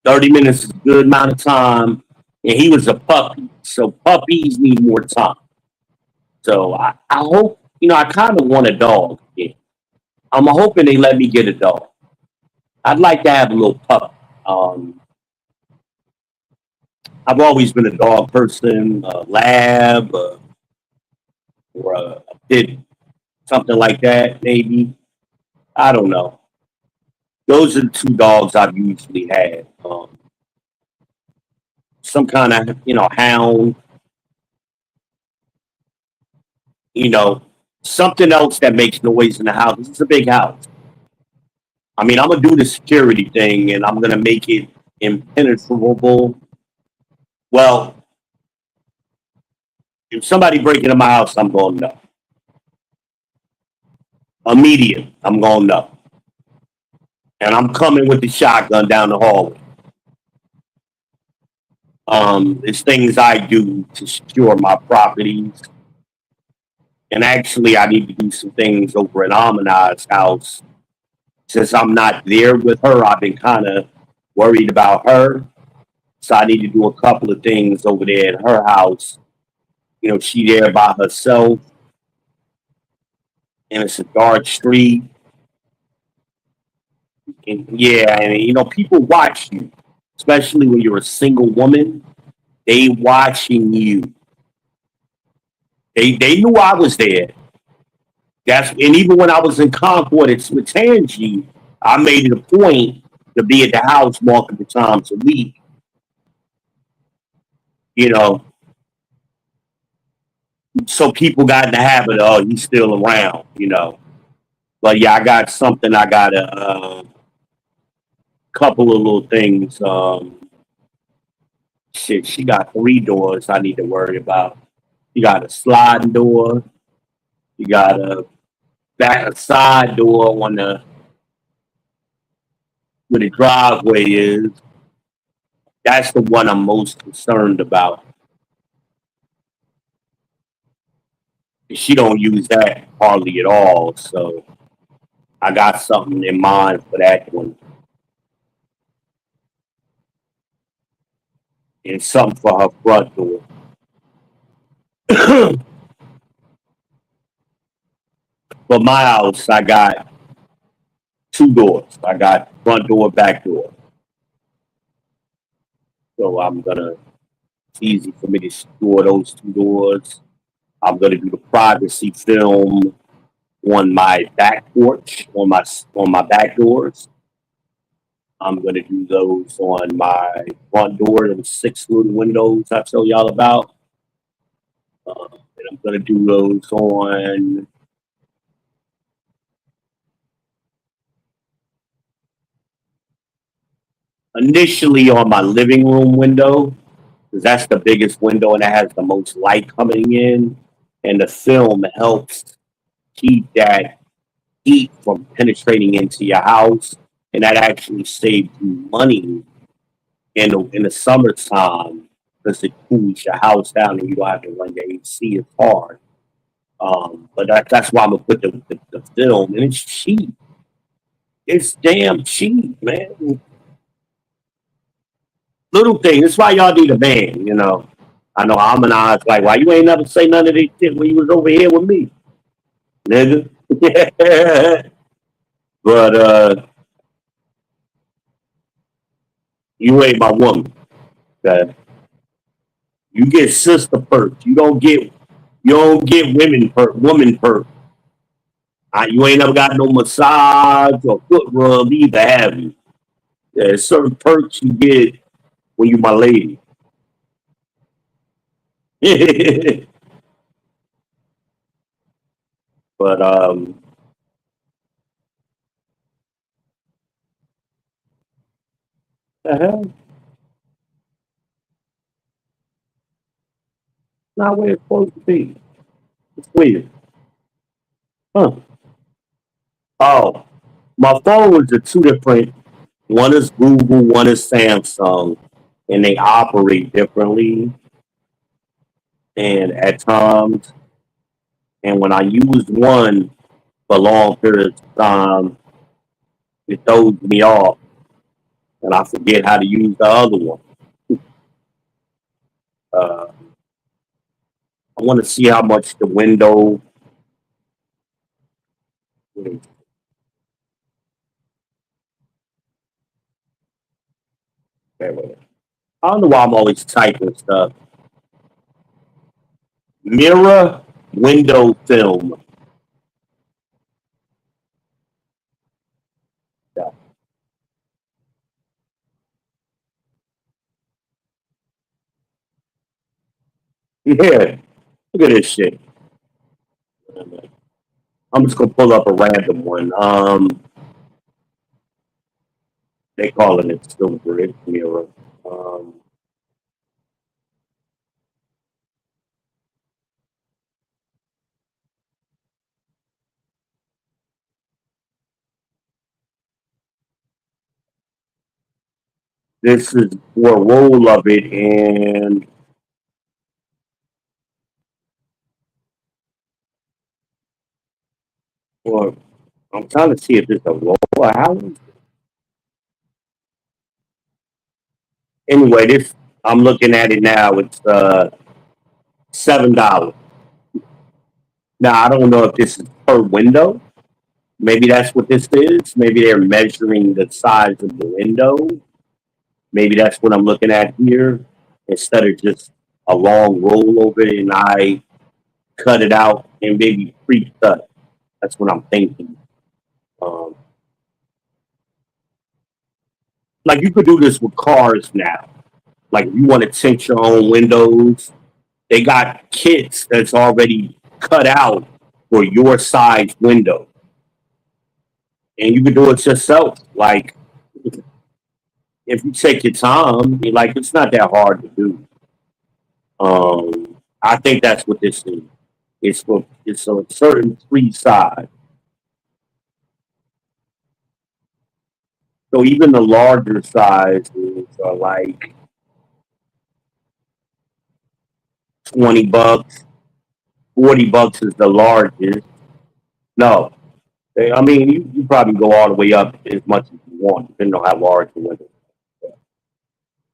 30 minutes is a good amount of time. And he was a puppy, so puppies need more time. So I hope, I kind of want a dog again. I'm hoping they let me get a dog. I'd like to have a little pup. Um, I've always been a dog person, a lab, or a pit, something like that, maybe. I don't know. Those are the two dogs I've usually had. Some kind of, hound, you know, something else that makes noise in the house. It's a big house. I mean, I'm gonna do the security thing, and I'm gonna make it impenetrable. Well, if somebody break into my house, I'm going to know. Immediate, I'm going to know. And I'm coming with the shotgun down the hallway. It's things I do to secure my properties. And actually, I need to do some things over at Amina's house. Since I'm not there with her, I've been kind of worried about her. So I need to do a couple of things over there at her house. She there by herself, and it's a dark street. And yeah, and people watch you, especially when you're a single woman. They watching you. They knew I was there. And even when I was in Concord with Tangi, I made it a point to be at the house multiple times a week. You know, so people got in the habit of, oh, he's still around. But yeah, I got something. I got a couple of little things. Shit, she got 3 doors I need to worry about. You got a sliding door. You got a side door on the where the driveway is. That's the one I'm most concerned about. She don't use that hardly at all, so I got something in mind for that one, and something for her front door. For my house, I got 2 doors. I got front door, back door. So it's easy for me to store those 2 doors. I'm gonna do the privacy film on my back porch, on my back doors. I'm gonna do those on my front door, and 6 little windows I tell y'all about. And I'm gonna do those on initially on my living room window, because that's the biggest window and it has the most light coming in. And the film helps keep that heat from penetrating into your house, and that actually saves you money in the summertime because it cools your house down and you don't have to run your AC as hard. But that's why I'm gonna put the film, and it's cheap. It's damn cheap, man. Little thing. That's why y'all need a man. I know Harmonize like, why you ain't never say none of this shit when you was over here with me, nigga. But you ain't my woman. Okay? You get sister perks. You don't get woman perk. You ain't never got no massage or foot rub either, have you? There's certain perks you get when you my lady. But the hell? Not where it's supposed to be. It's weird. Huh. Oh, my phones are 2 different. One is Google, one is Samsung, and they operate differently. And at times, and when I use one for long periods of time, it throws me off, and I forget how to use the other one. Uh, I want to see how much the window. I don't know why I'm always typing stuff. Mirror window film. Yeah. Yeah. Look at this shit. I'm just gonna pull up a random one. They calling it silver. It's mirror. Um, this is for a roll of it, and well, I'm trying to see if it's a roll or how. Anyway, this I'm looking at it now. It's $7. Now I don't know if this is per window. Maybe that's what this is. Maybe they're measuring the size of the window. Maybe that's what I'm looking at here instead of just a long roll over it and I cut it out and maybe pre-cut. That's what I'm thinking. Um, like you could do this with cars now. Like if you want to tint your own windows, they got kits that's already cut out for your size window, and you can do it yourself. Like if you take your time, like it's not that hard to do. I think that's what this is. It's a certain free size. So even the larger sizes are like $20. $40 is the largest. No, I mean you probably go all the way up as much as you want, depending on how large the window is.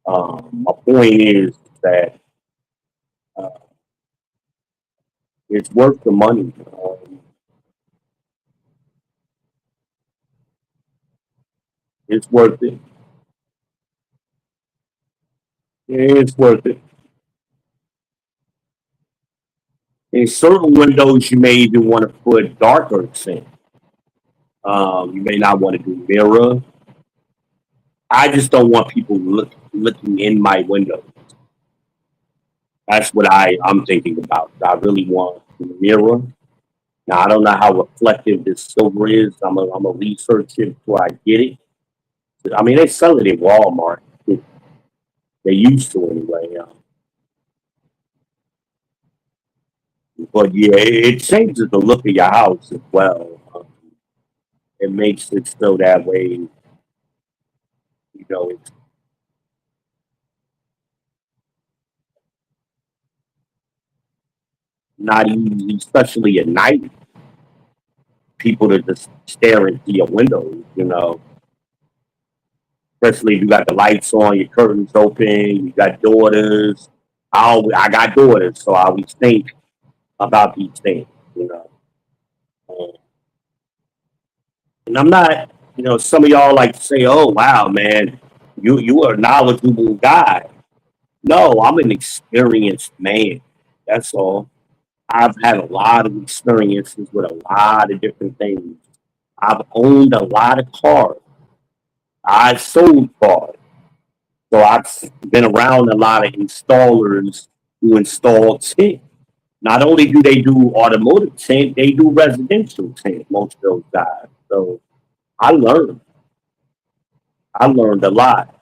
My point is that uh, it's worth the money. It's worth it. It's worth it. In certain windows, you may even want to put darker tint. You may not want to do mirror. I just don't want people looking in my window. That's what I'm thinking about. I really want the mirror. Now I don't know how reflective this silver is. I'm a research it before I get it. I mean, they sell it at Walmart. They used to anyway. But yeah, it changes the look of your house as well. It makes it so that way, it's not easy, especially at night, people to just stare into your windows, especially if you got the lights on, your curtains open, you got daughters. I got daughters, so I always think about these things, you know. Um, and I'm not, some of y'all like to say, "Oh, wow, man, you are a knowledgeable guy." No, I'm an experienced man. That's all. I've had a lot of experiences with a lot of different things. I've owned a lot of cars. I've sold cars. So I've been around a lot of installers who install tint. Not only do they do automotive tint, they do residential tint, most of those guys. So I learned. I learned a lot.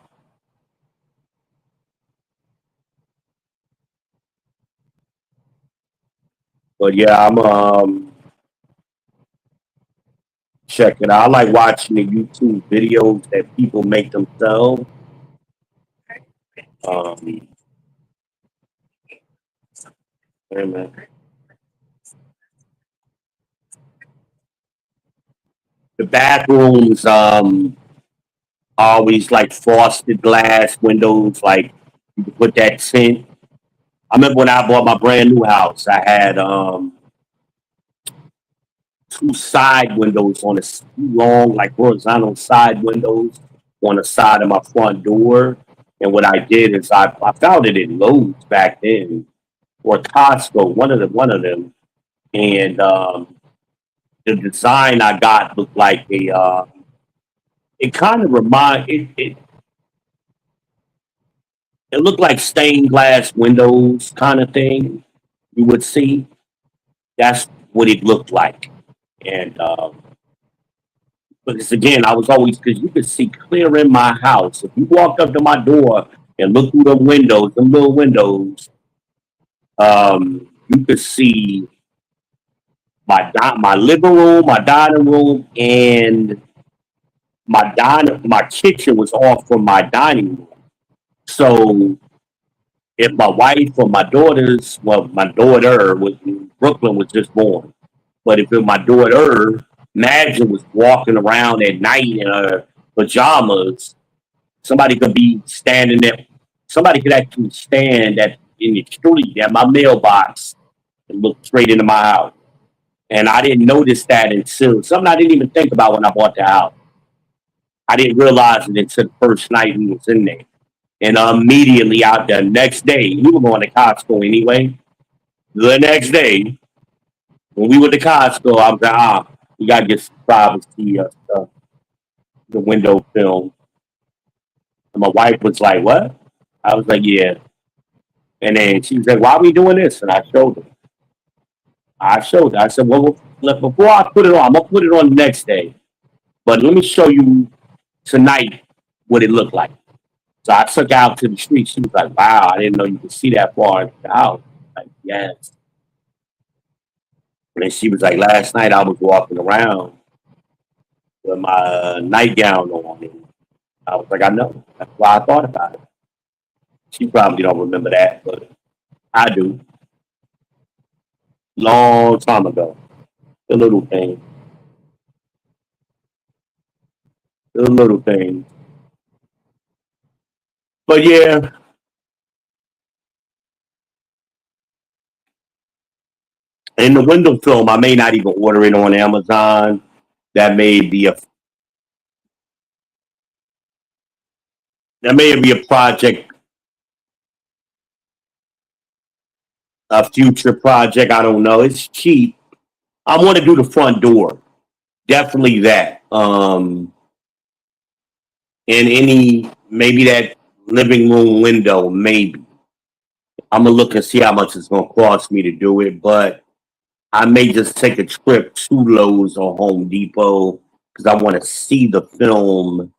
But yeah, I'm check it out. I like watching the YouTube videos that people make themselves. Um, and the bathrooms, always like frosted glass windows, like you can put that tint. I remember when I bought my brand new house, I had two side windows on this long, like horizontal side windows on the side of my front door. And what I did is I found it in Lowe's back then or Costco, one of them. And the design I got looked like it kind of it looked like stained glass windows kind of thing you would see. That's what it looked like. And but it's again, I was always because you could see clear in my house. If you walked up to my door and looked through the windows, them little windows, you could see my living room, my dining room, and my kitchen was off from my dining room. So if my wife or my daughter was Brooklyn was just born, but if my daughter Imagine was walking around at night in her pajamas, somebody could be standing there. Somebody could actually stand in the street at my mailbox and look straight into my house. And I didn't notice that until something I didn't even think about when I bought the house. I didn't realize it until the first night we was in there. And immediately out the next day, we were going to Costco anyway. The next day, when we went to Costco, I was like, You gotta get some privacy the window film. And my wife was like, "What?" I was like, "Yeah." And then she was like, "Why are we doing this?" And I showed her. I said, "Well, before I put it on, I'm gonna put it on the next day. But let me show you tonight what it looked like." So I took her out to the street. She was like, "Wow, I didn't know you could see that far into the house." Like, yes. And then she was like, "Last night I was walking around with my nightgown on." And I was like, "I know. That's why I thought about it." She probably don't remember that, but I do. Long time ago. The little thing. The little thing. But yeah, in the window film, I may not even order it on Amazon. That may be a project, a future project. I don't know. It's cheap. I want to do the front door. Definitely that. And any maybe that living room window, maybe. I'm gonna look and see how much it's gonna cost me to do it, but I may just take a trip to Lowe's or Home Depot because I want to see the film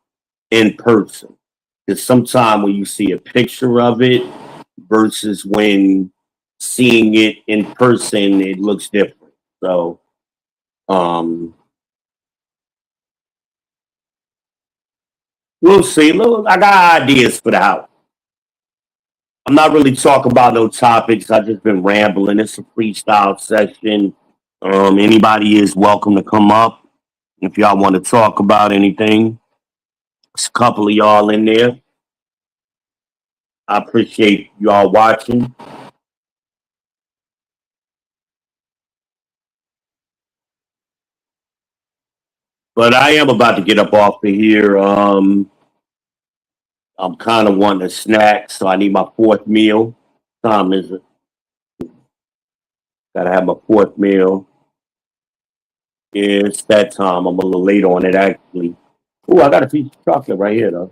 in person. Because sometimes when you see a picture of it versus when seeing it in person, it looks different. So, um, we'll see. Look, I got ideas for the house. I'm not really talking about no topics. I've just been rambling. It's a freestyle session. Anybody is welcome to come up if y'all want to talk about anything. There's a couple of y'all in there. I appreciate y'all watching. But I am about to get up off of here. I'm kind of wanting a snack, so I need my fourth meal. What time is it? Gotta have my fourth meal. Yeah, it's that time. I'm a little late on it actually. Oh, I got a piece of chocolate right here though.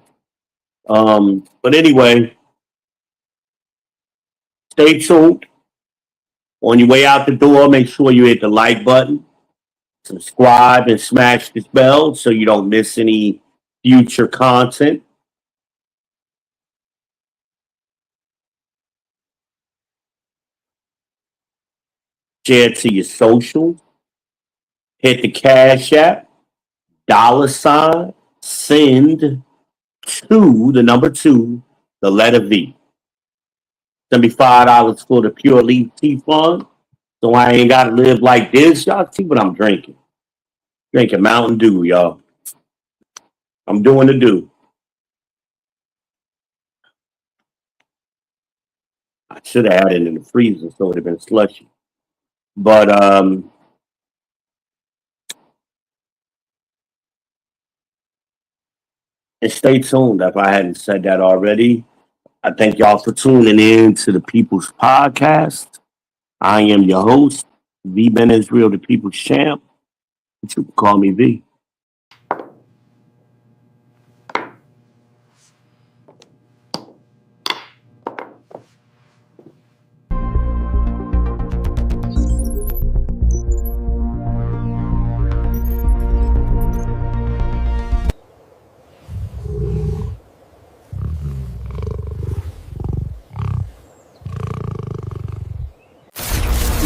But anyway, stay tuned. On your way out the door, make sure you hit the like button, subscribe, and smash this bell so you don't miss any future content. Share it to your socials. Hit the Cash App, $ send to the number 2, the letter V. $75 for the Pure Leaf Tea Fund. So I ain't got to live like this. Y'all see what I'm drinking. Drinking Mountain Dew, y'all. I'm doing the do. I should have had it in the freezer so it would have been slushy. But and stay tuned if I hadn't said that already. I thank y'all for tuning in to the People's Podcast. I am your host, V Ben Israel, the People's Champ. You can call me V.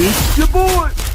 It's your boy.